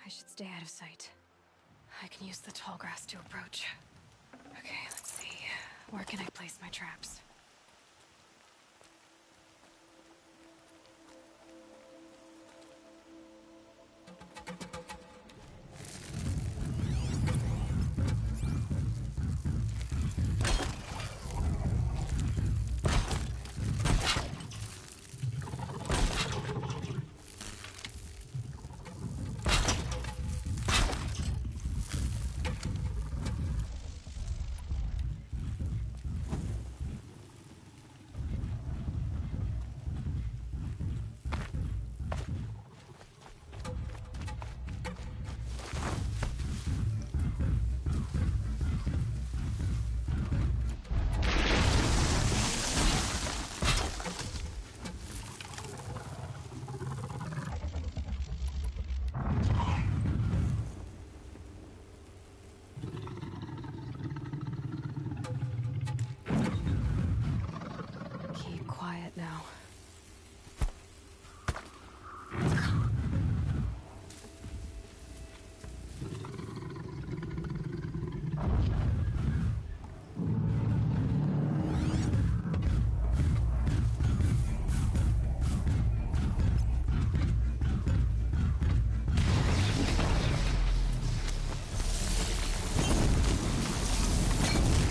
I should stay out of sight. I can use the tall grass to approach. Okay, let's see. Where can I place my traps? Keep quiet now.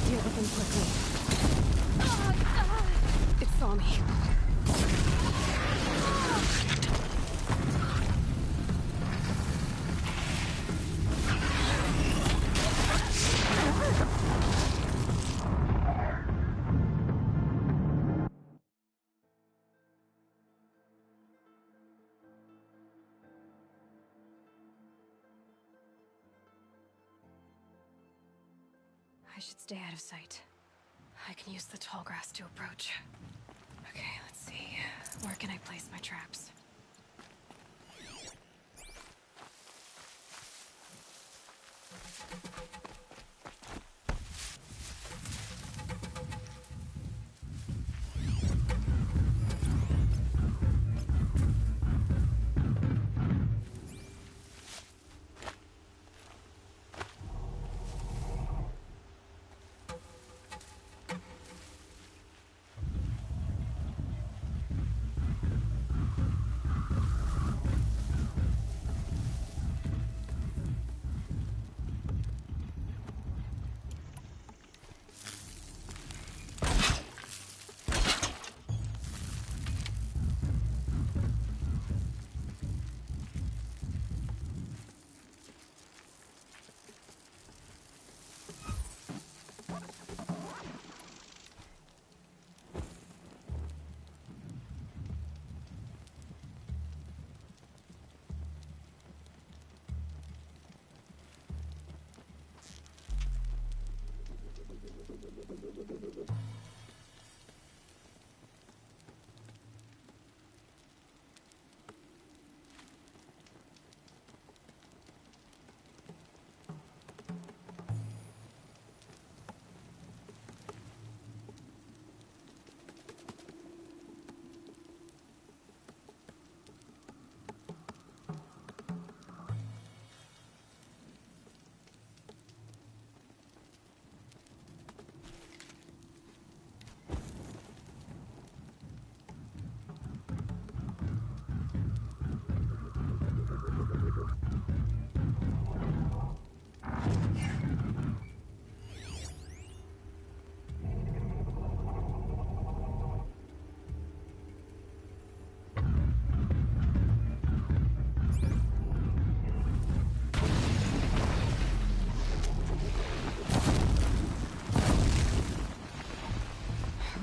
Deal with them quickly. It saw me. I should stay out of sight. I can use the tall grass to approach. Okay, let's see. Where can I place my traps?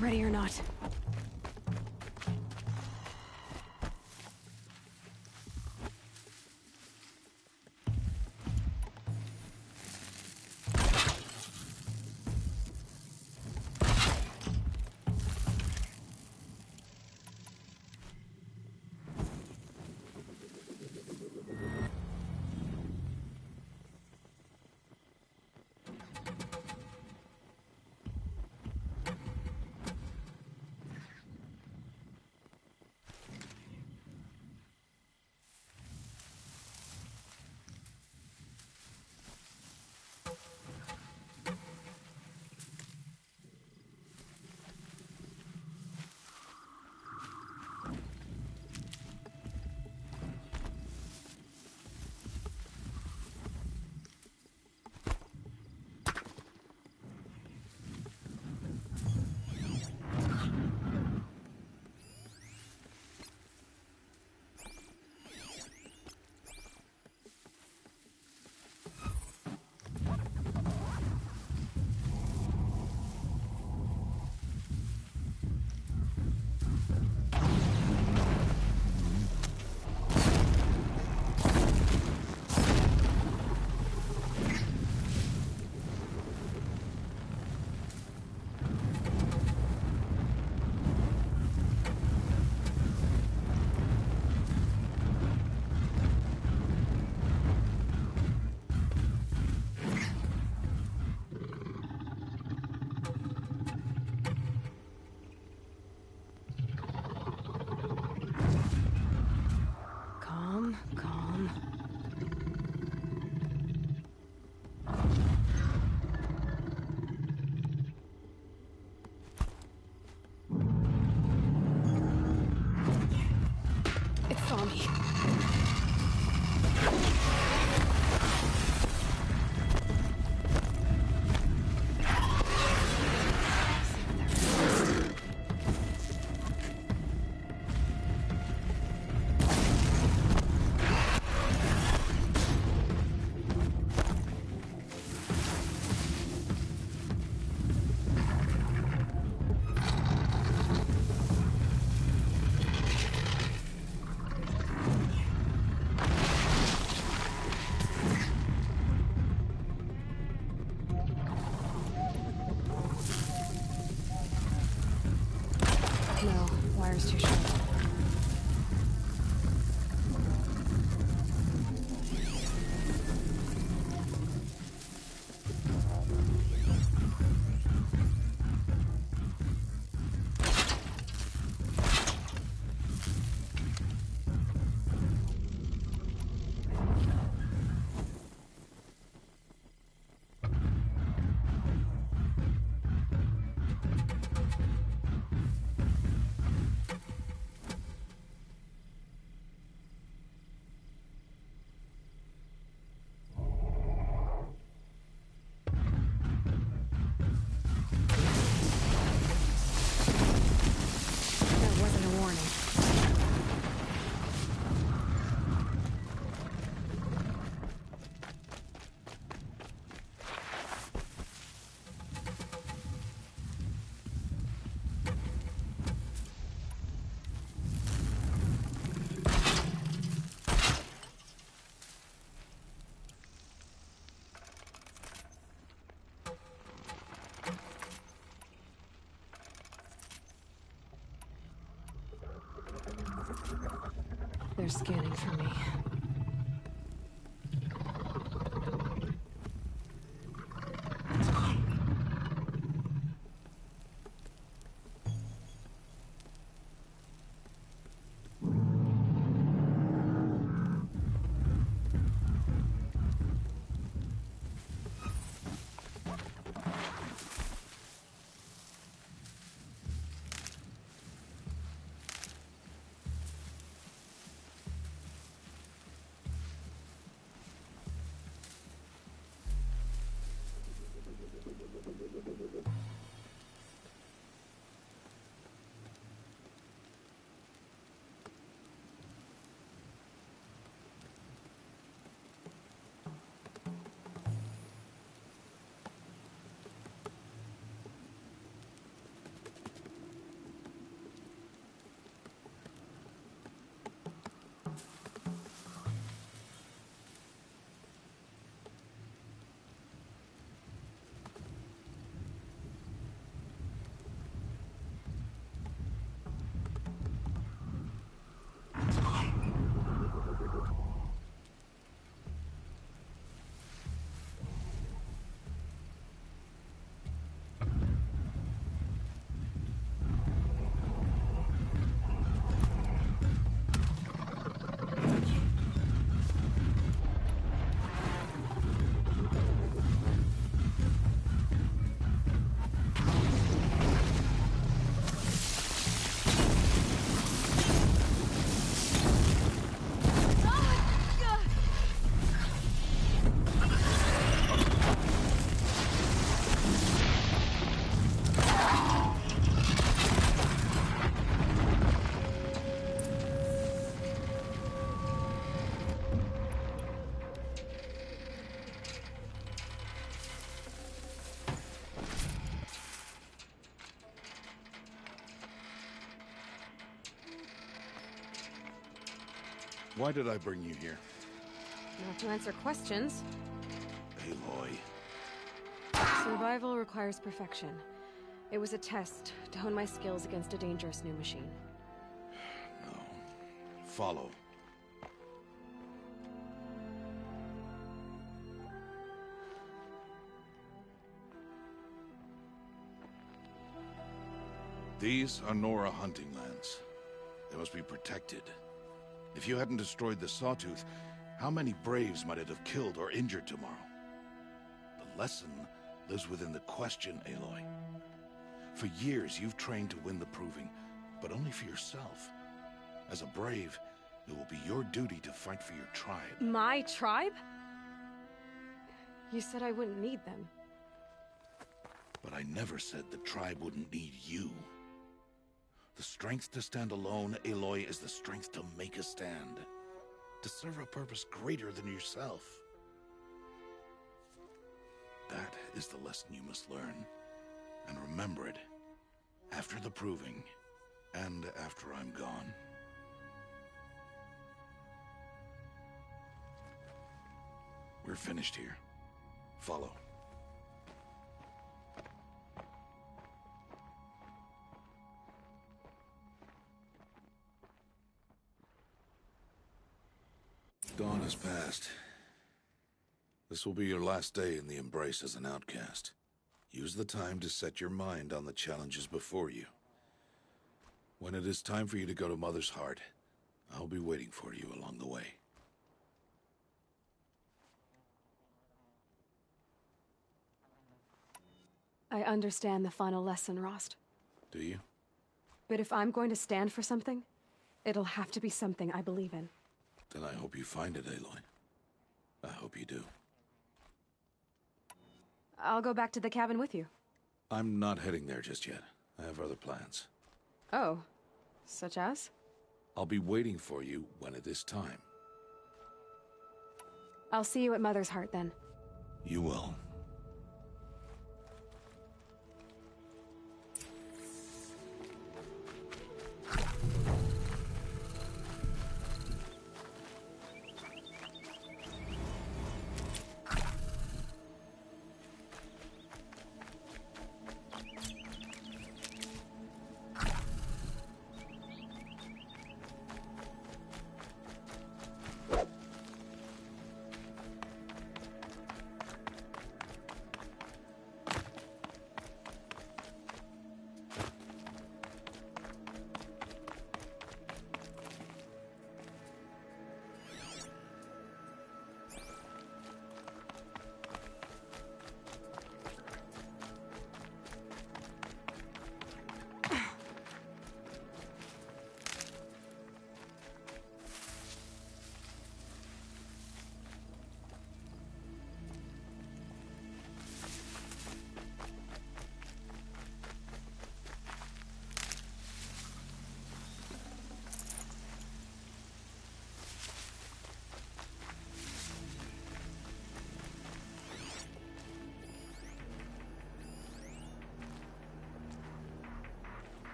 Ready or not. They're scanning for me.
Why did I bring you here?
Not to answer questions.
Aloy.
Survival requires perfection. It was a test to hone my skills against a dangerous new machine.
No. Follow. These are Nora hunting lands. They must be protected. If you hadn't destroyed the Sawtooth, how many Braves might it have killed or injured tomorrow? The lesson lives within the question, Aloy. For years, you've trained to win the Proving, but only for yourself. As a Brave, it will be your duty to fight for your tribe.
My tribe? You said I wouldn't need them.
But I never said the tribe wouldn't need you. The strength to stand alone, Aloy, is the strength to make a stand. To serve a purpose greater than yourself. That is the lesson you must learn. And remember it. After the Proving. And after I'm gone. We're finished here. Follow. Dawn has passed. This will be your last day in the Embrace as an outcast. Use the time to set your mind on the challenges before you. When it is time for you to go to Mother's Heart, I'll be waiting for you along the way.
I understand the final lesson, Rost.
Do you?
But if I'm going to stand for something, it'll have to be something I believe in.
Then I hope you find it, Aloy. I hope you do.
I'll go back to the cabin with you.
I'm not heading there just yet. I have other plans.
Oh, such as?
I'll be waiting for you when it is time.
I'll see you at Mother's Heart then.
You will.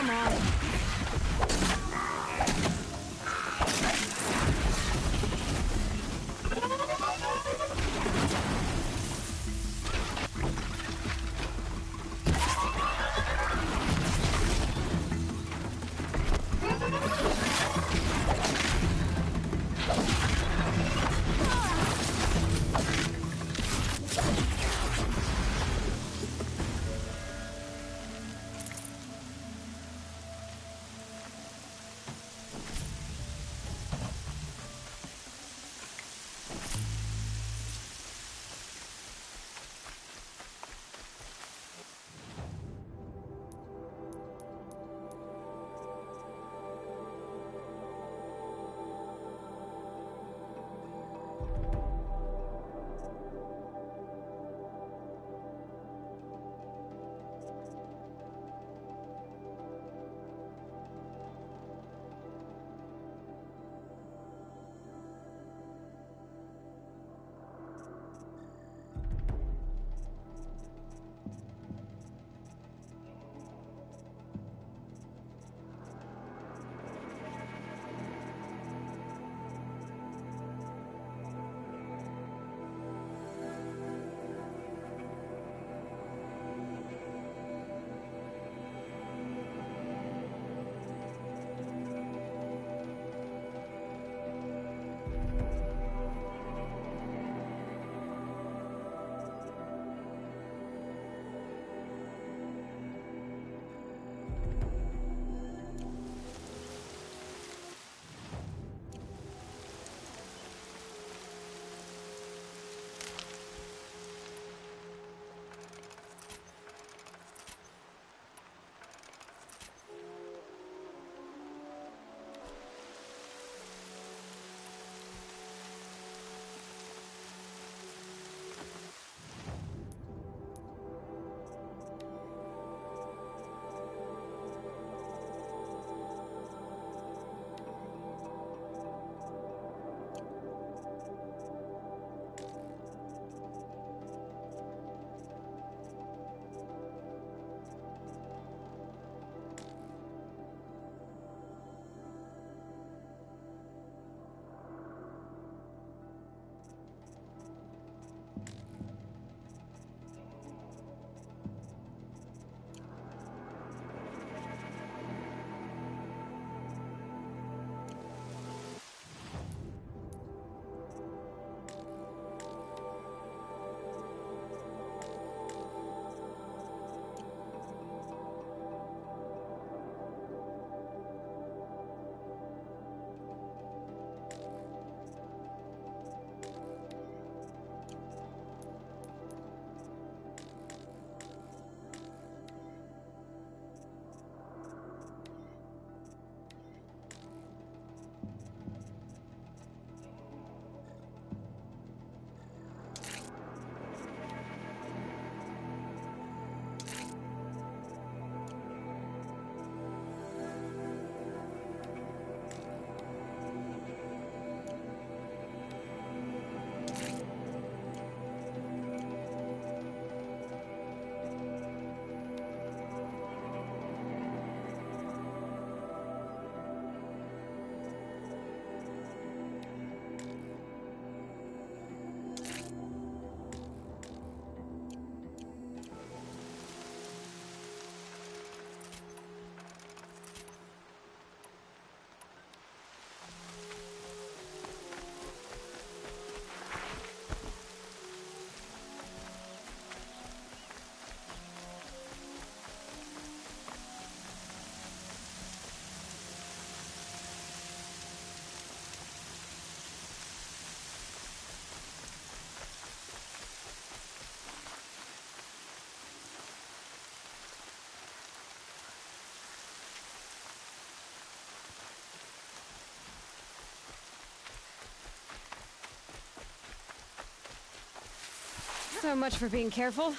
Come on. So much for being careful.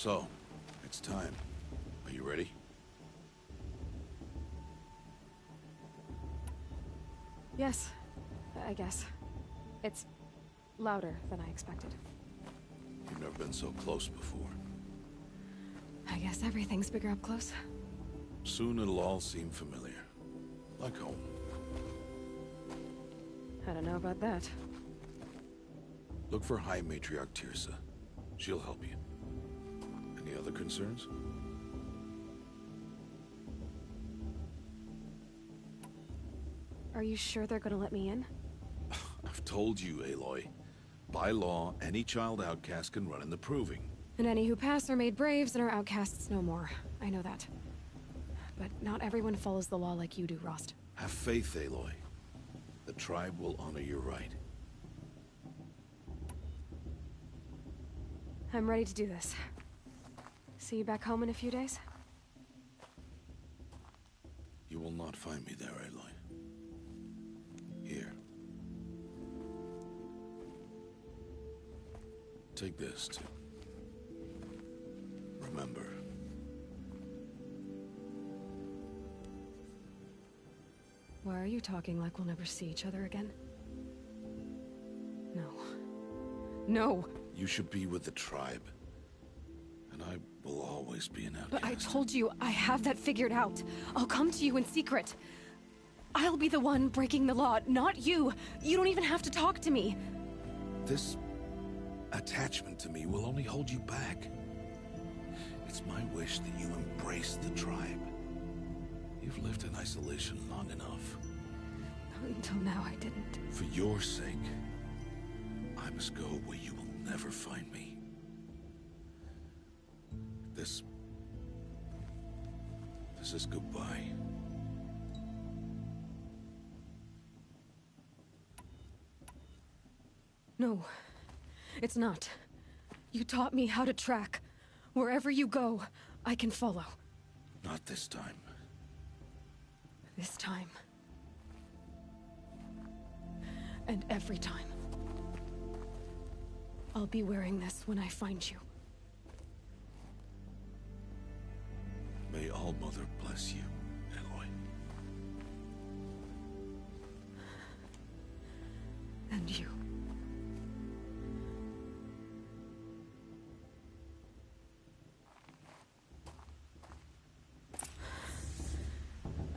So, it's time. Are you ready?
Yes, I guess. It's louder than I expected.
You've never been so close before.
I guess everything's bigger up close.
Soon it'll all seem familiar. Like home.
I don't know about that.
Look for High Matriarch Tirsa. She'll help you. Any other concerns?
Are you sure they're gonna let me in?
I've told you, Aloy. By law, any child outcast can run in the Proving.
And any who pass are made braves and are outcasts no more. I know that. But not everyone follows the law like you do, Rost.
Have faith, Aloy. The tribe will honor your right.
I'm ready to do this. See you back home in a few days?
You will not find me there, Aloy. Here. Take this, too. Remember.
Why are you talking like we'll never see each other again? No. No!
You should be with the tribe. And I will always be an outcast.
But I told you, I have that figured out. I'll come to you in secret. I'll be the one breaking the law, not you. You don't even have to talk to me.
This attachment to me will only hold you back. It's my wish that you embrace the tribe. You've lived in isolation long enough.
Until now, I didn't.
For your sake, I must go where you will never find me. This is goodbye.
No, it's not. You taught me how to track. Wherever you go, I can follow.
Not this time.
This time. And every time. I'll be wearing this when I find you.
May All-Mother bless you, Aloy.
And you.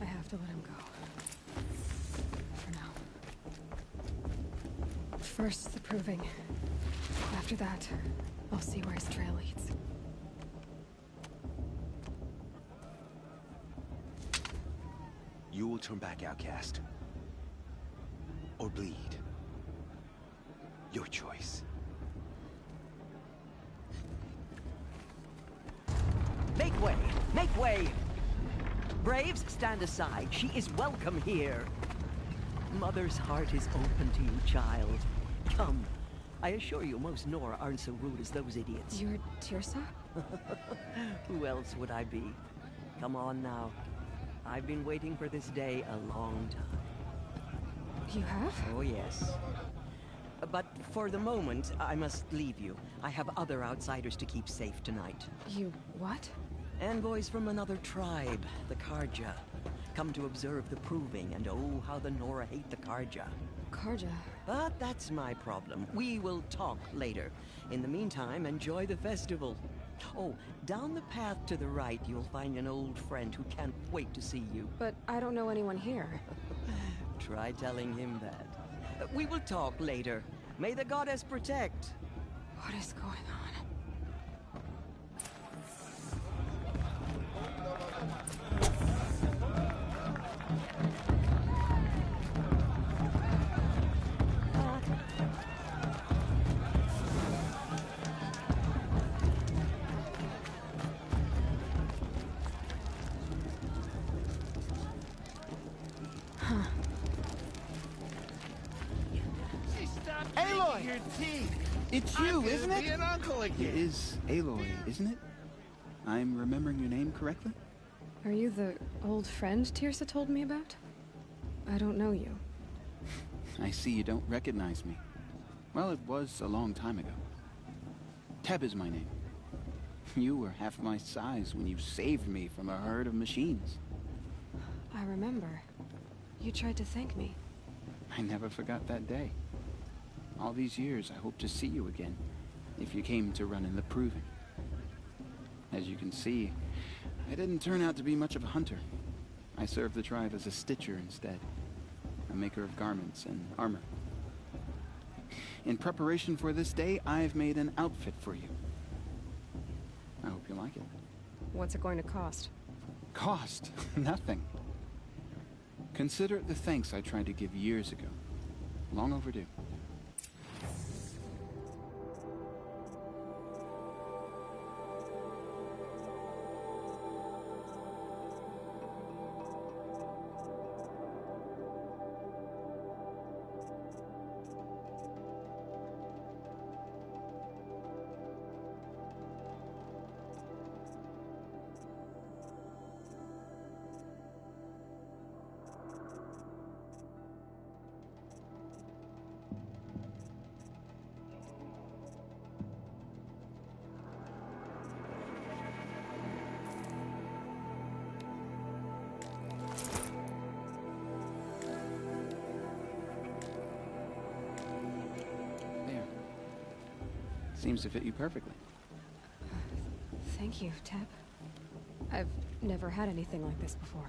I have to let him go. For now. First, the Proving. After that, I'll see where his trail leads.
You will turn back, outcast. Or bleed. Your choice.
Make way! Make way! Braves, stand aside. She is welcome here. Mother's heart is open to you, child. Come. I assure you, most Nora aren't so rude as those idiots.
You're Tirsa?
Who else would I be? Come on now. I've been waiting for this day a long time.
You have?
Oh, yes. But for the moment, I must leave you. I have other outsiders to keep safe tonight.
You what?
Envoys from another tribe, the Karja. Come to observe the Proving, and oh, how the Nora hate the Karja.
Karja?
But that's my problem. We will talk later. In the meantime, enjoy the festival. Oh, down the path to the right, you'll find an old friend who can't wait to see you.
But I don't know anyone here.
Try telling him that. We will talk later. May the goddess protect.
What is going on?
Aloy! It's you, isn't it?
An uncle again.
It is Aloy, isn't it? I'm remembering your name correctly?
Are you the old friend Tirsa told me about? I don't know you.
I see you don't recognize me. Well, it was a long time ago. Teb is my name. You were half my size when you saved me from a herd of machines.
I remember. You tried to thank me.
I never forgot that day. All these years, I hope to see you again, if you came to run in the Proving. As you can see, I didn't turn out to be much of a hunter. I served the tribe as a stitcher instead, a maker of garments and armor. In preparation for this day, I've made an outfit for you. I hope you like it.
What's it going to cost?
Cost? Nothing. Consider it the thanks I tried to give years ago. Long overdue. Seems to fit you perfectly.
Thank you, Teb. I've never had anything like this before.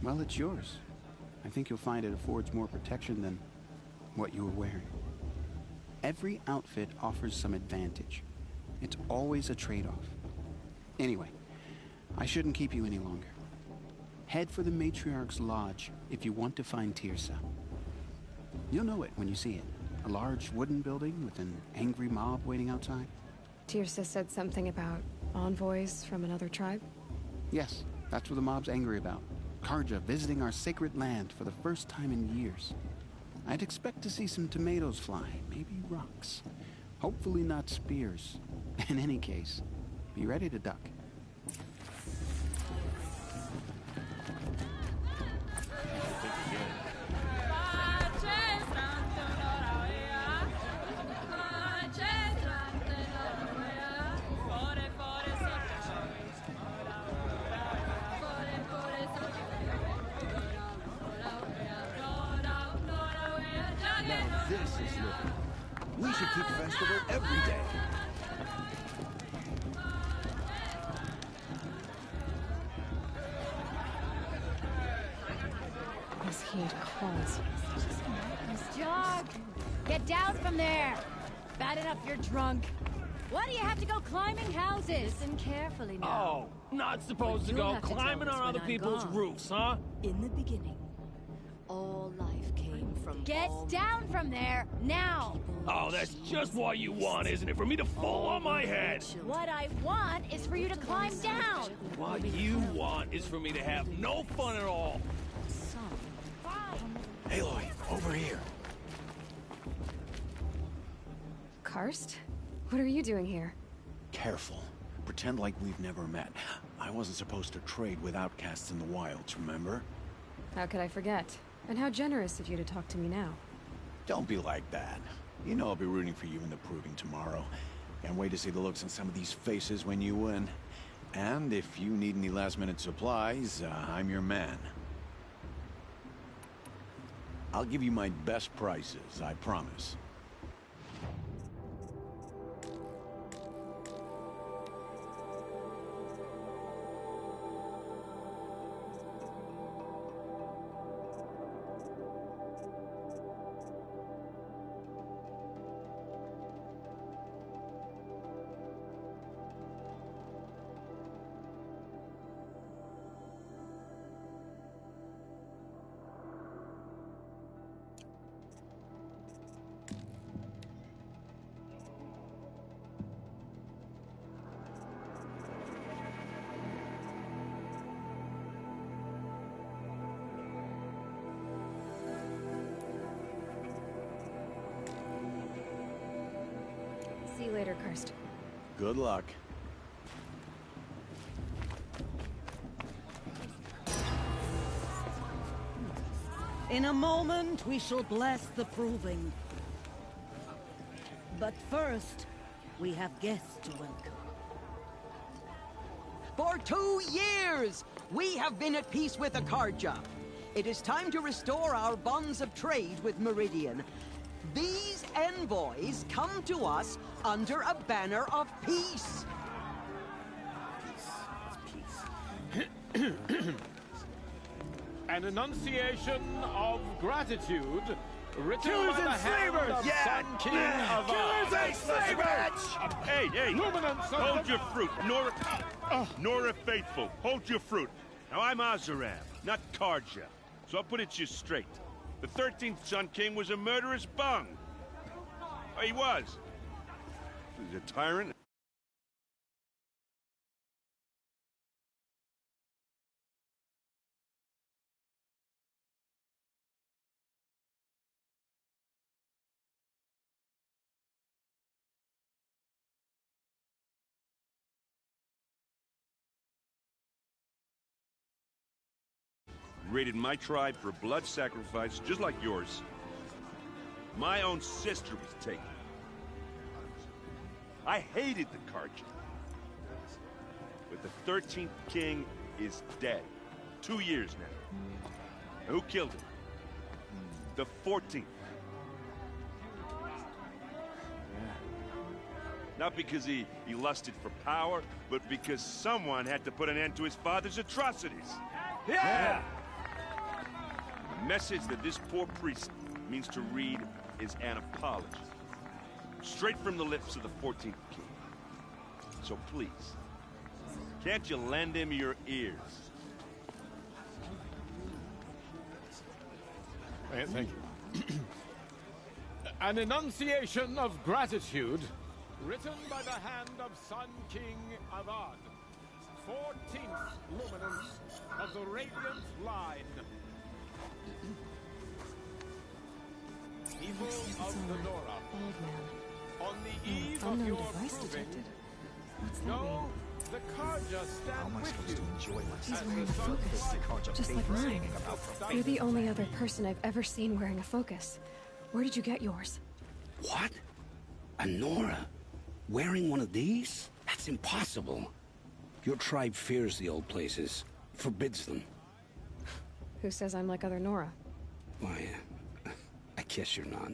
Well, it's yours. I think you'll find it affords more protection than what you were wearing. Every outfit offers some advantage. It's always a trade-off. Anyway, I shouldn't keep you any longer. Head for the Matriarch's Lodge if you want to find Tirsa. You'll know it when you see it. A large wooden building with an angry mob waiting outside.
Tirsa said something about envoys from another tribe?
Yes, that's what the mob's angry about. Karja visiting our sacred land for the first time in years. I'd expect to see some tomatoes fly, maybe rocks. Hopefully not spears. In any case, be ready to duck.
We should keep festival every day.
This heat calls.
Jog! Get down from there! Bad enough you're drunk. Why do you have to go climbing houses? Listen carefully now.
Oh, not supposed to go climbing on other people's roofs, huh?
In the beginning, all life came from Get down from there, now!
Oh, that's just what you want, isn't it? For me to fall on my head.
What I want is for you to climb down!
What you want is for me to have no fun at all.
Aloy, over here.
Karst? What are you doing here?
Careful. Pretend like we've never met. I wasn't supposed to trade with outcasts in the wilds, remember?
How could I forget? And how generous of you to talk to me now.
Don't be like that. You know I'll be rooting for you in the Proving tomorrow. Can't wait to see the looks on some of these faces when you win. And if you need any last-minute supplies, I'm your man. I'll give you my best prices, I promise.
See you later, Karst.
Good luck.
In a moment, we shall bless the Proving. But first, we have guests to welcome.
For 2 years, we have been at peace with Akarja. It is time to restore our bonds of trade with Meridian. These envoys come to us under a banner of peace.
An enunciation of gratitude written
Killers
by the
and
hand
slavers!
of
Yeah!
Sun King of
Killers and slavers!
Hey, hey!
Luminance of
Hold
the-
your fruit, Nora Faithful. Hold your fruit. Now I'm Azaram, not Karja. So I'll put it you straight. The 13th Sun King was a murderous bung. Oh, he was. He was a tyrant. Raided my tribe for blood sacrifice, just like yours. My own sister was taken. I hated the Karja. But the 13th king is dead. 2 years now. Who killed him? The 14th. Not because he lusted for power, but because someone had to put an end to his father's atrocities.
Yeah!
The message that this poor priest means to read is an apology. Straight from the lips of the 14th king. So please, can't you lend him your ears?
Thank you. An enunciation of gratitude written by the hand of Sun King Avad, 14th luminance of the Radiant Line. People of the Nora,
Old man.
on the eve of
Unknown
your
device
proving,
detected. What's that
no,
mean?
the Karja stand with you.
He's wearing a focus, just like mine. You're the only other person I've ever seen wearing a focus. Where did you get yours?
What? A Nora? Wearing one of these? That's impossible. Your tribe fears the old places, forbids them.
Who says I'm like other Nora?
Why, I guess you're not.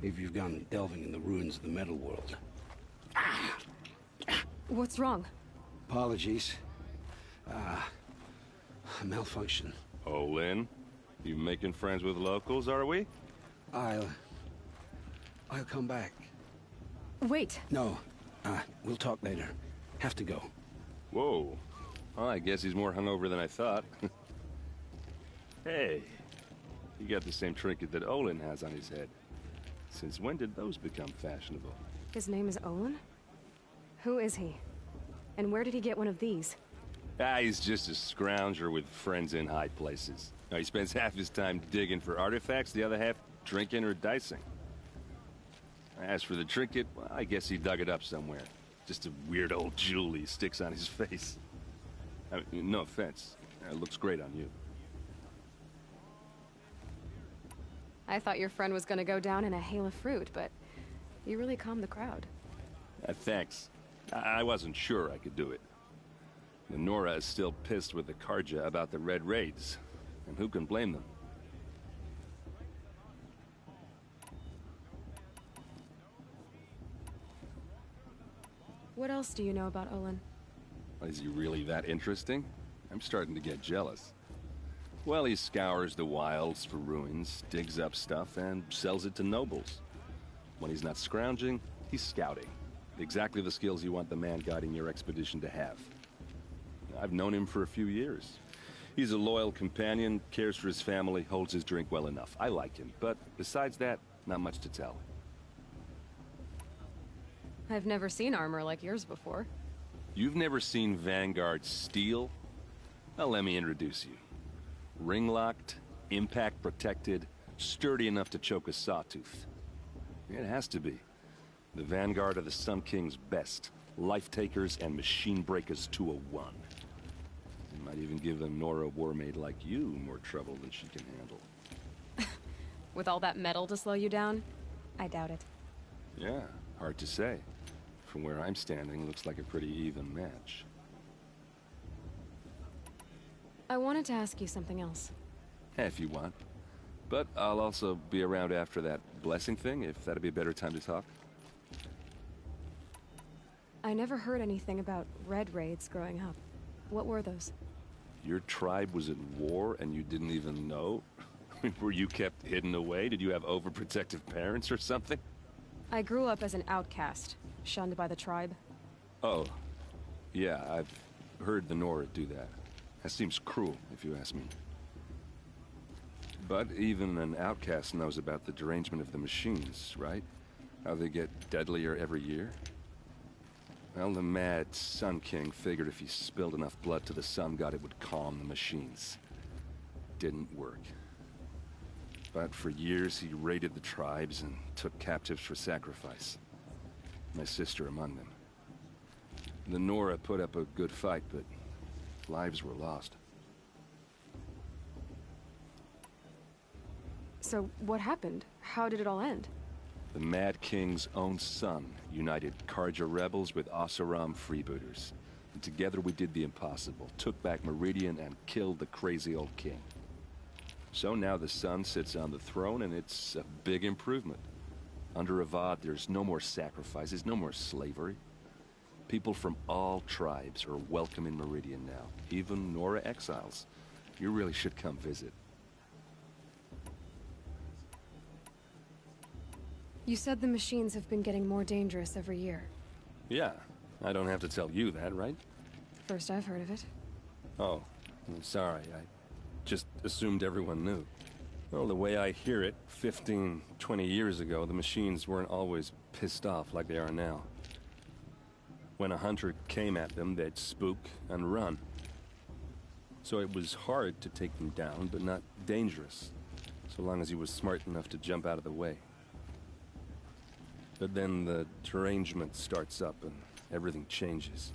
If you've gone delving in the ruins of the metal world.
What's wrong?
Apologies. A malfunction.
Oh, Lynn? You making friends with locals, are we?
I'll come back.
Wait.
No. We'll talk later. Have to go.
Whoa. Well, I guess he's more hungover than I thought. Hey. You got the same trinket that Olin has on his head. Since when did those become fashionable?
His name is Olin? Who is he? And where did he get one of these?
He's just a scrounger with friends in high places. Now, he spends half his time digging for artifacts, the other half drinking or dicing. As for the trinket, well, I guess he dug it up somewhere. Just a weird old jewel he sticks on his face. I mean, no offense. It looks great on you.
I thought your friend was gonna go down in a hail of fruit, but you really calmed the crowd.
Thanks. I wasn't sure I could do it. The Nora is still pissed with the Karja about the Red Raids. And who can blame them?
What else do you know about Olin?
Is he really that interesting? I'm starting to get jealous. Well, he scours the wilds for ruins, digs up stuff, and sells it to nobles. When he's not scrounging, he's scouting. Exactly the skills you want the man guiding your expedition to have. I've known him for a few years. He's a loyal companion, cares for his family, holds his drink well enough. I like him, but besides that, not much to tell.
I've never seen armor like yours before.
You've never seen Vanguard steel? Well, let me introduce you. Ring-locked, impact-protected, sturdy enough to choke a sawtooth. It has to be. The Vanguard of the Sun King's best. Life-takers and machine-breakers to a one. You might even give a Nora warmaid like you more trouble than she can handle.
With all that metal to slow you down? I doubt it.
Yeah, hard to say. From where I'm standing, looks like a pretty even match.
I wanted to ask you something else.
If you want. But I'll also be around after that blessing thing, if that'd be a better time to talk.
I never heard anything about red raids growing up. What were those?
Your tribe was at war and you didn't even know? Were you kept hidden away? Did you have overprotective parents or something?
I grew up as an outcast, shunned by the tribe.
Oh. Yeah, I've heard the Nora do that. That seems cruel, if you ask me. But even an outcast knows about the derangement of the machines, right? How they get deadlier every year? Well, the mad Sun King figured if he spilled enough blood to the Sun God, it would calm the machines. Didn't work. But for years, he raided the tribes and took captives for sacrifice. My sister among them. The Nora put up a good fight, but lives were lost.
So, what happened? How did it all end?
The Mad King's own son united Karja rebels with Oseram freebooters. And together we did the impossible, took back Meridian and killed the crazy old king. So now the Sun sits on the throne and it's a big improvement. Under Avad, there's no more sacrifices, no more slavery. People from all tribes are welcome in Meridian now, even Nora exiles. You really should come visit.
You said the machines have been getting more dangerous every year.
Yeah, I don't have to tell you that, right?
First I've heard of it.
Oh, I'm sorry. I just assumed everyone knew. Well, the way I hear it, 15, 20 years ago, the machines weren't always pissed off like they are now. When a hunter came at them, they'd spook and run. So it was hard to take them down, but not dangerous, so long as he was smart enough to jump out of the way. But then the derangement starts up and everything changes.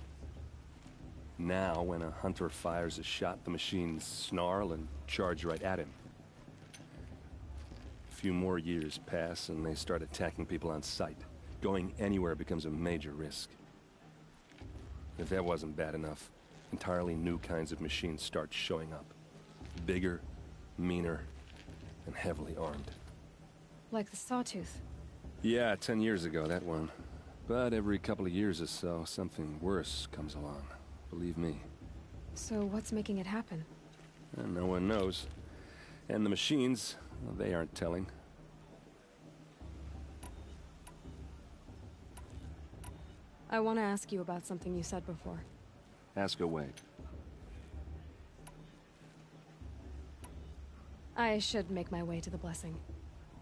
Now, when a hunter fires a shot, the machines snarl and charge right at him. A few more years pass and they start attacking people on sight. Going anywhere becomes a major risk. If that wasn't bad enough, entirely new kinds of machines start showing up. Bigger, meaner, and heavily armed.
Like the Sawtooth.
Yeah, 10 years ago, that one. But every couple of years or so, something worse comes along. Believe me.
So what's making it happen?
And no one knows. And the machines, well, they aren't telling.
I want to ask you about something you said before.
Ask away.
I should make my way to the blessing.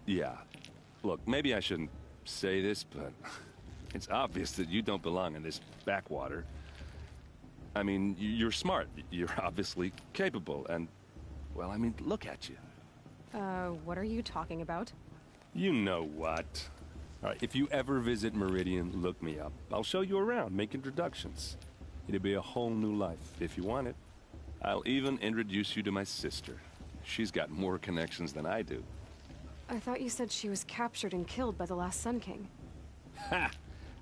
Yeah. Look, maybe I shouldn't say this, but it's obvious that you don't belong in this backwater. I mean, you're smart. You're obviously capable, and, well, I mean, look at you.
What are you talking about?
You know what. All right, if you ever visit Meridian, look me up. I'll show you around, make introductions. It'll be a whole new life, if you want it. I'll even introduce you to my sister. She's got more connections than I do.
I thought you said she was captured and killed by the last Sun King.
Ha!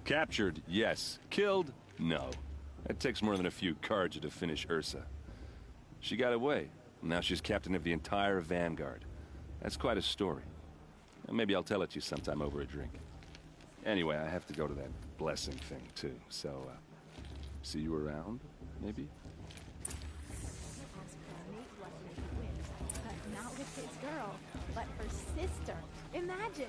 Captured, yes. Killed, no. It takes more than a few Karja to finish Ursa. She got away. Now she's captain of the entire Vanguard. That's quite a story. And maybe I'll tell it to you sometime over a drink. Anyway, I have to go to that blessing thing, too. So, see you around, maybe?
Not with his girl, but her sister. Imagine.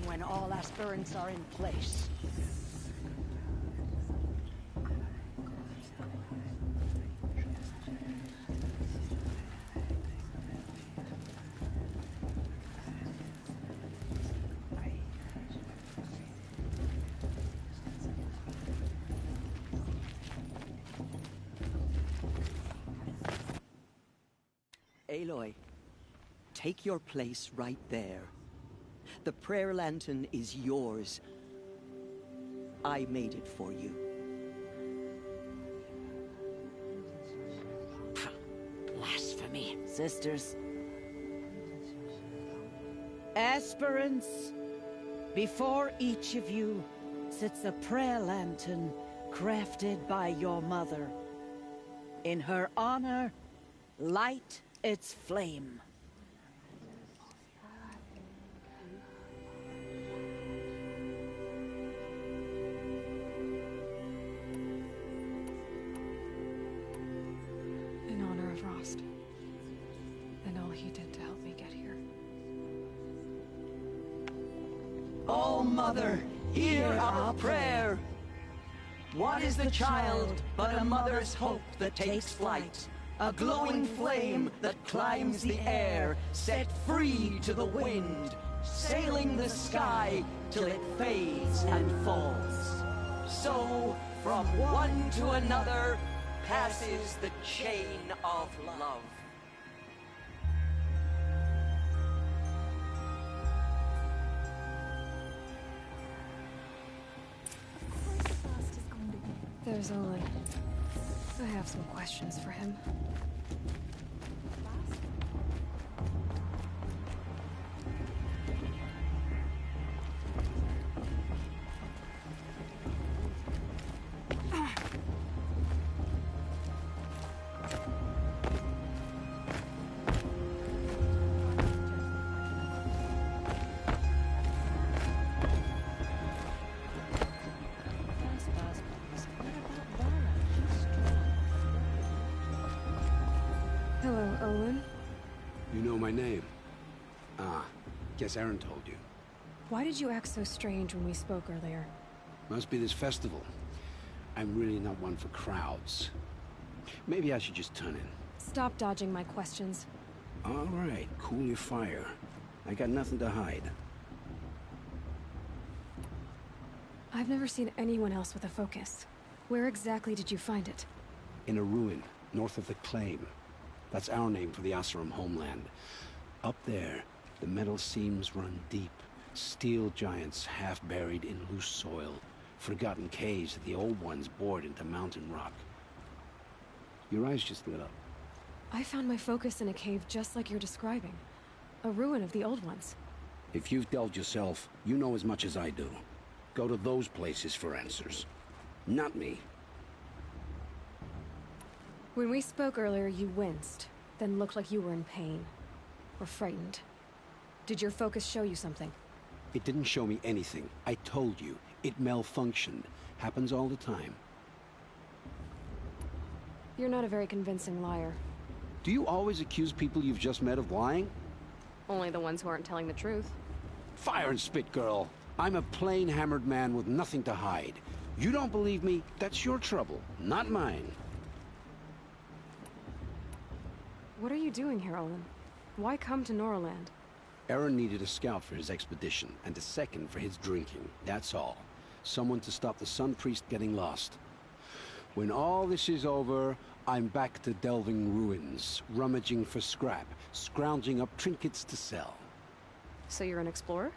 When all aspirants are in place.
Aloy, take your place right there. The prayer lantern is yours. I made it for you.
Blasphemy, sisters. Aspirants, before each of you sits a prayer lantern crafted by your mother. In her honor, light its flame.
In honor of Rost. And all he did to help me get here.
Oh, Mother, hear our prayer. What is the child but a mother's hope that takes flight? A glowing flame that climbs the air, set free to the wind, sailing the sky till it fades and falls. So, from one to another, passes the chain of love.
There's Olin. I have some questions for him. Hello, Olin.
You know my name? Ah, guess Aaron told you.
Why did you act so strange when we spoke earlier?
Must be this festival. I'm really not one for crowds. Maybe I should just turn in.
Stop dodging my questions.
All right, cool your fire. I got nothing to hide.
I've never seen anyone else with a focus. Where exactly did you find it?
In a ruin, north of the Claim. That's our name for the Oseram homeland. Up there, the metal seams run deep. Steel giants half buried in loose soil. Forgotten caves that the old ones bored into mountain rock. Your eyes just lit up.
I found my focus in a cave just like you're describing. A ruin of the old ones.
If you've delved yourself, you know as much as I do. Go to those places for answers. Not me.
When we spoke earlier, you winced, then looked like you were in pain. Or frightened. Did your focus show you something?
It didn't show me anything. I told you. It malfunctioned. Happens all the time.
You're not a very convincing liar.
Do you always accuse people you've just met of lying?
Only the ones who aren't telling the truth.
Fire and spit, girl. I'm a plain hammered man with nothing to hide. You don't believe me? That's your trouble, not mine.
What are you doing here, Olin? Why come to Noraland?
Aaron needed a scout for his expedition, and a second for his drinking. That's all. Someone to stop the Sun Priest getting lost. When all this is over, I'm back to delving ruins, rummaging for scrap, scrounging up trinkets to sell.
So you're an explorer?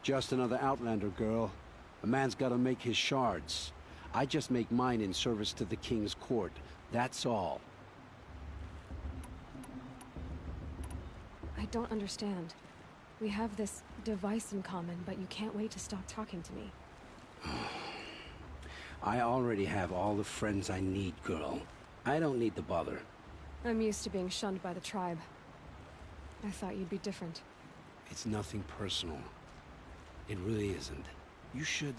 Just another Outlander, girl. A man's gotta make his shards. I just make mine in service to the King's court. That's all.
I don't understand. We have this device in common, but you can't wait to stop talking to me.
I already have all the friends I need, girl. I don't need the bother.
I'm used to being shunned by the tribe. I thought you'd be different.
It's nothing personal. It really isn't. You should...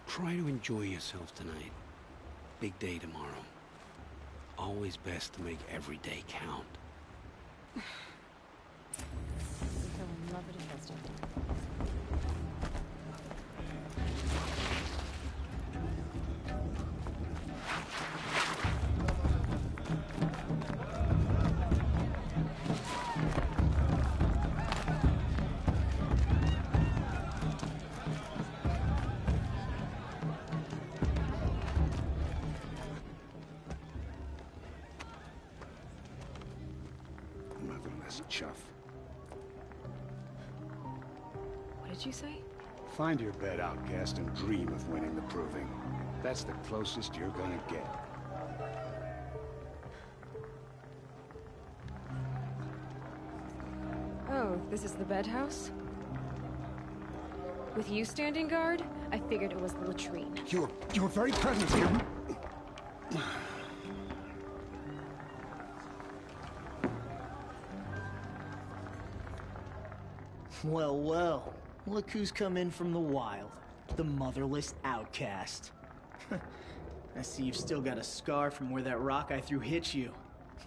try to enjoy yourself tonight. Big day tomorrow. Always best to make every day count.
We fell in love at a festival.
this chuff.
What did you say?
Find your bed, outcast, and dream of winning the proving. That's the closest you're gonna get.
Oh, this is the bed house? With you standing guard, I figured it was the latrine.
Your very presence here.
Well, well. Look who's come in from the wild. The motherless outcast. I see you've still got a scar from where that rock I threw hit you.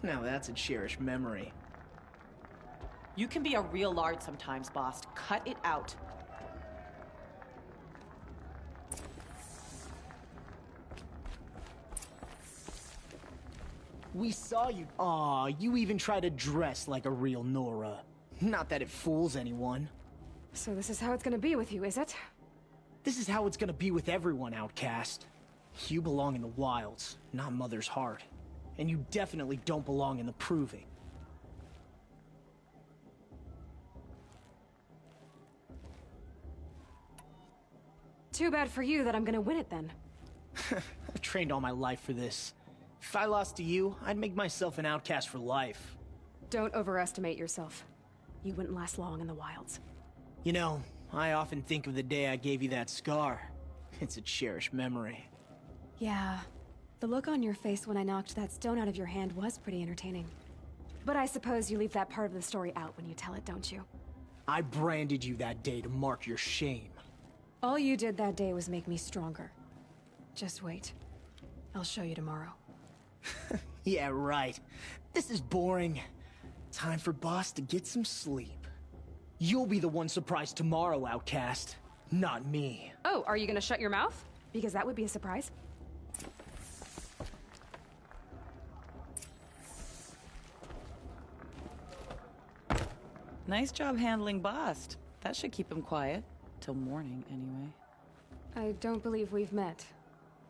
Now that's a cherished memory.
You can be a real lard sometimes, boss. Cut it out.
We saw you. Aw, you even try to dress like a real Nora. Not that it fools anyone.
So this is how it's gonna be with you, is it?
This is how it's gonna be with everyone, outcast. You belong in the wilds, not Mother's heart. And you definitely don't belong in the proving.
Too bad for you that I'm gonna win it then.
I've trained all my life for this. If I lost to you, I'd make myself an outcast for life.
Don't overestimate yourself. You wouldn't last long in the wilds.
You know, I often think of the day I gave you that scar. It's a cherished memory.
Yeah. The look on your face when I knocked that stone out of your hand was pretty entertaining. But I suppose you leave that part of the story out when you tell it, don't you?
I branded you that day to mark your shame.
All you did that day was make me stronger. Just wait. I'll show you tomorrow.
Yeah, right. This is boring. Time for Boss to get some sleep. You'll be the one surprised tomorrow, outcast. Not me.
Oh, are you gonna shut your mouth? Because that would be a surprise.
Nice job handling Bast. That should keep him quiet. Till morning, anyway.
I don't believe we've met.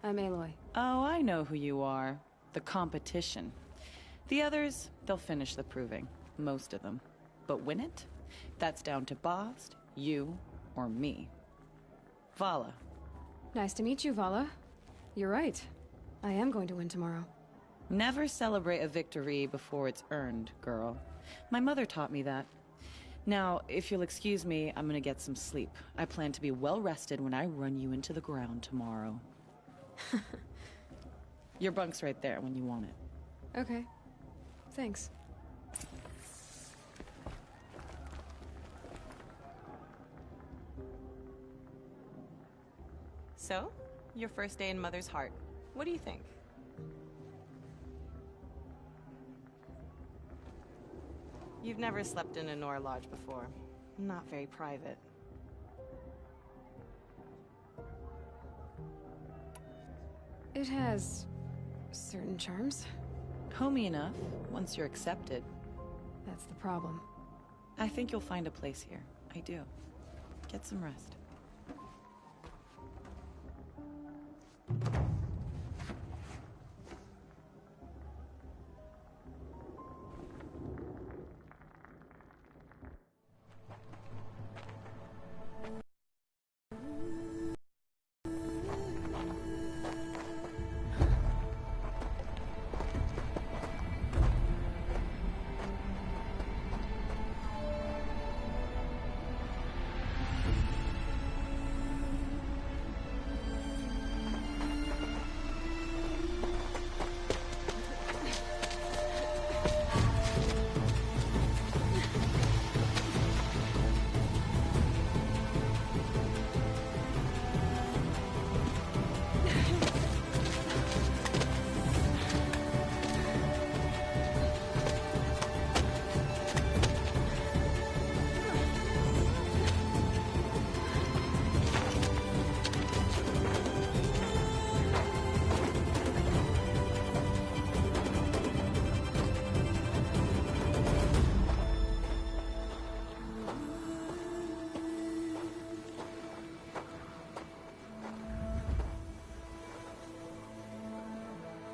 I'm Aloy.
Oh, I know who you are. The competition. The others, they'll finish the proving. Most of them. But win it? That's down to Bast, you, or me. Vala.
Nice to meet you, Vala. You're right. I am going to win tomorrow.
Never celebrate a victory before it's earned, girl. My mother taught me that. Now, if you'll excuse me, I'm gonna get some sleep. I plan to be well rested when I run you into the ground tomorrow. Your bunk's right there when you want it.
Okay. Thanks.
So, your first day in Mother's heart. What do you think? You've never slept in a Nora lodge before. Not very private.
It has certain charms.
Homey enough, once you're accepted.
That's the problem.
I think you'll find a place here. I do. Get some rest.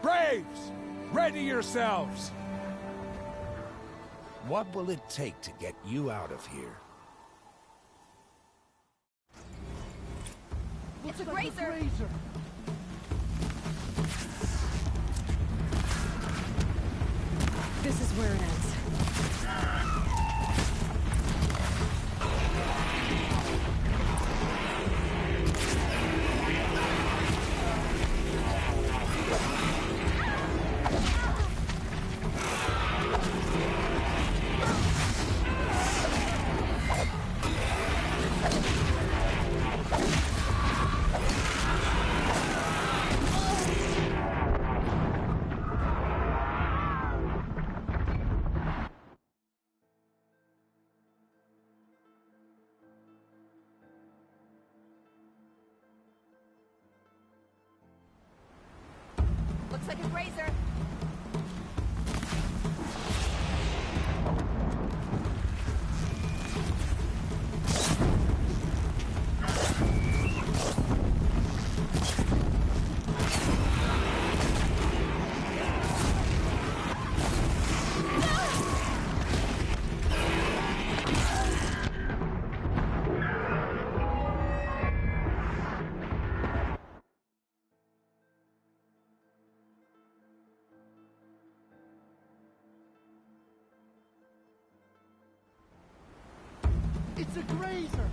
Braves! Ready yourselves!
What will it take to get you out of here?
It's a grazer!
This is where it ends.
Looks like a grazer.
It's a grazer!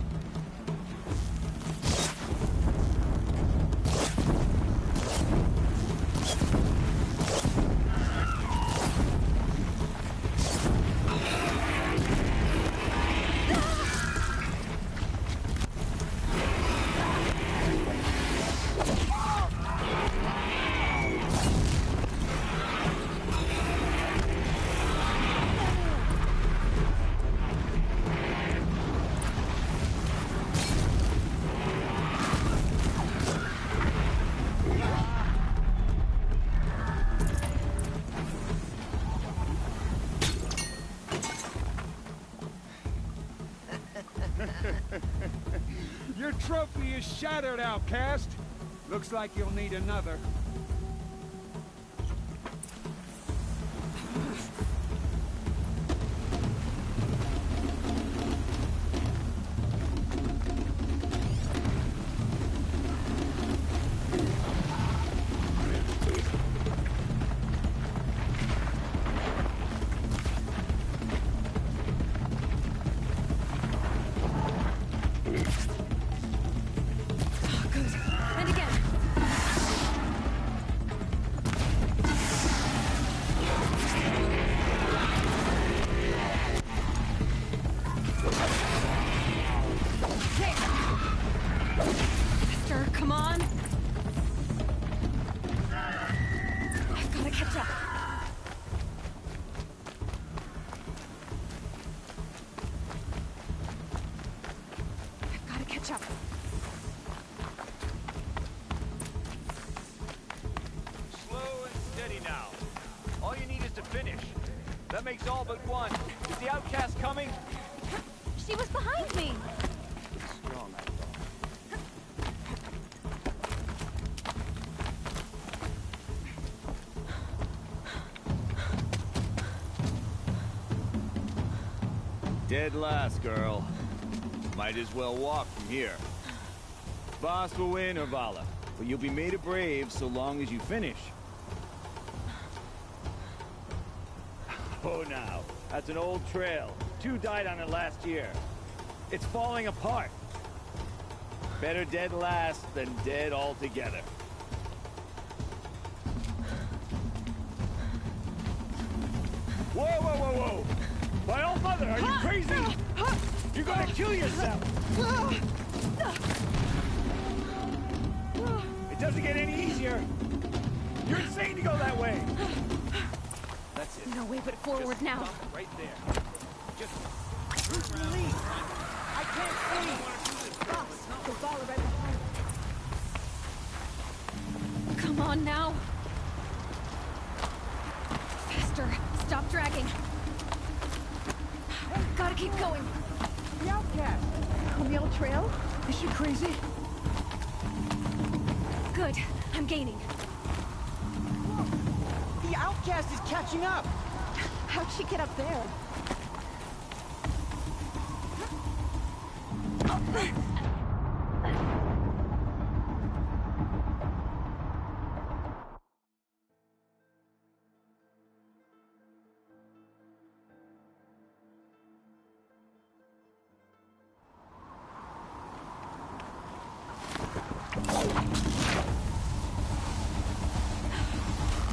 Your trophy is shattered, outcast. Looks like you'll need another.
And again. Mister, come on. I've got to catch up. I've got to catch up.
Slow and steady now. All you need is to finish. That makes all but one. Is the outcast coming?
She was behind me!
Strong, I thought. Dead last, girl. Might as well walk from here. Boss will win, Urvala, but you'll be made a brave so long as you finish. Oh, now, that's an old trail. 2 died on it last year. It's falling apart. Better dead last than dead altogether. Whoa, whoa, whoa, whoa! My old mother, are you crazy? You're gonna kill yourself! It doesn't get any easier! You're insane to go that way! That's it.
No way but forward now.
Stop right there. Just release! I can't see!
The ball right behind.
Come on now. Faster. Stop dragging. Gotta keep going.
The outcast! On the old trail? Is she crazy?
Good. I'm gaining.
The outcast is catching up!
How'd she get up there?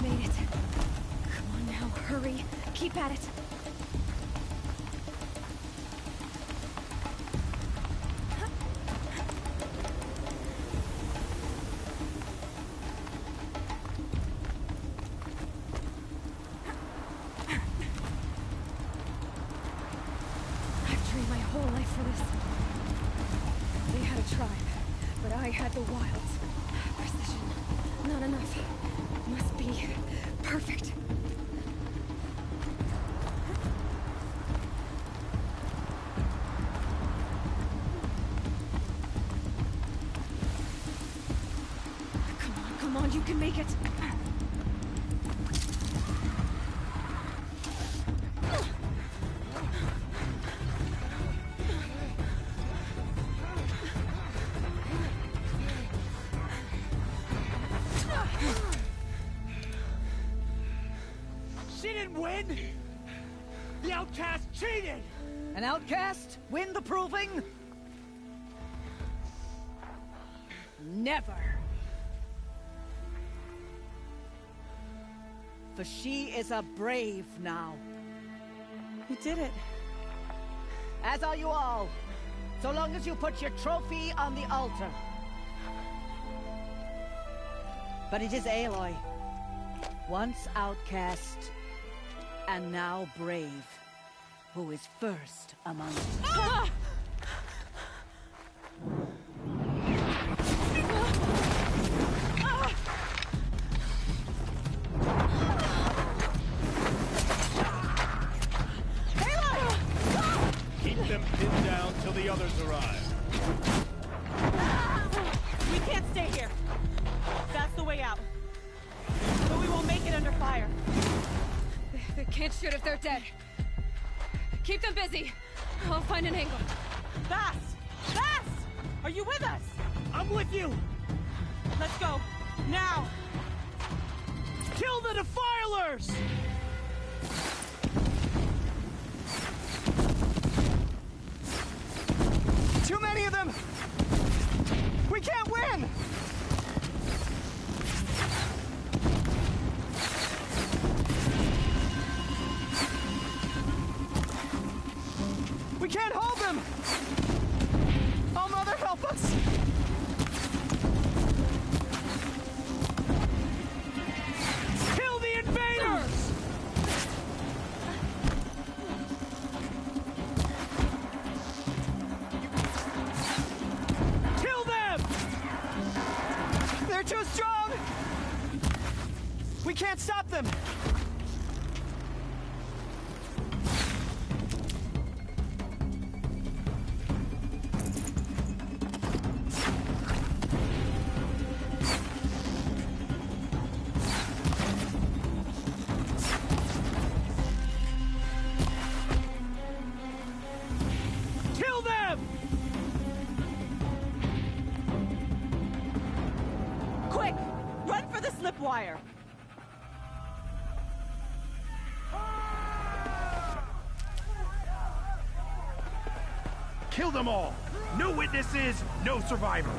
Made it. Come on now, hurry. Keep at it. I've trained my whole life for this. They had a tribe, but I had the wilds. Precision. Not enough. Must be perfect. Come on, you can make it.
She didn't win! The outcast cheated!
An outcast? Win the proving? Never. For she is a brave now.
You did it.
As are you all. So long as you put your trophy on the altar. But it is Aloy. Once outcast, and now brave, who is first among us.
Ah!
Keep them pinned down till the others arrive.
We can't stay here. That's the way out. But we won't make it under fire.
They can't shoot if they're dead. Keep them busy. I'll find an angle.
Bass! Bass! Are you with us?
I'm with you!
Let's go. Now!
Kill the defilers! Too many of them! We can't win! We can't hold them! Oh, Mother, help us! Kill the invaders! Kill them! They're too strong! We can't stop them! Kill them!
Quick! Run for the slip wire!
Kill them all! No witnesses, no survivors!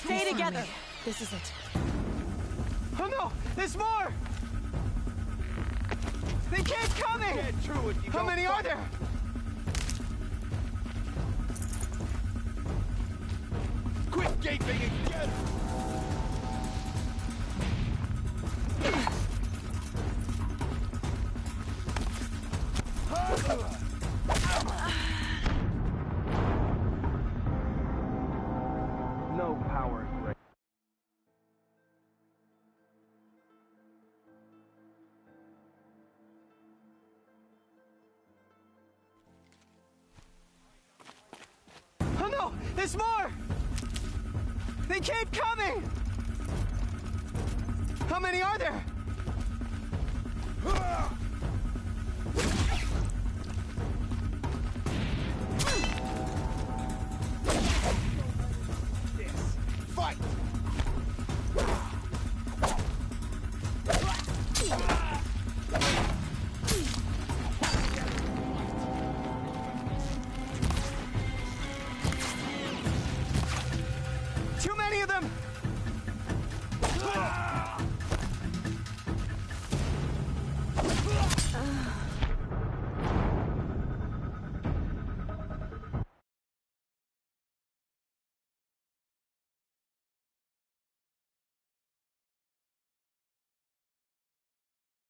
Stay together!
This is it.
Oh no! There's more! They keep coming! How many are there?
Quit gaping and get it!
No power great.
Oh no! There's more! They keep coming!
How many are there?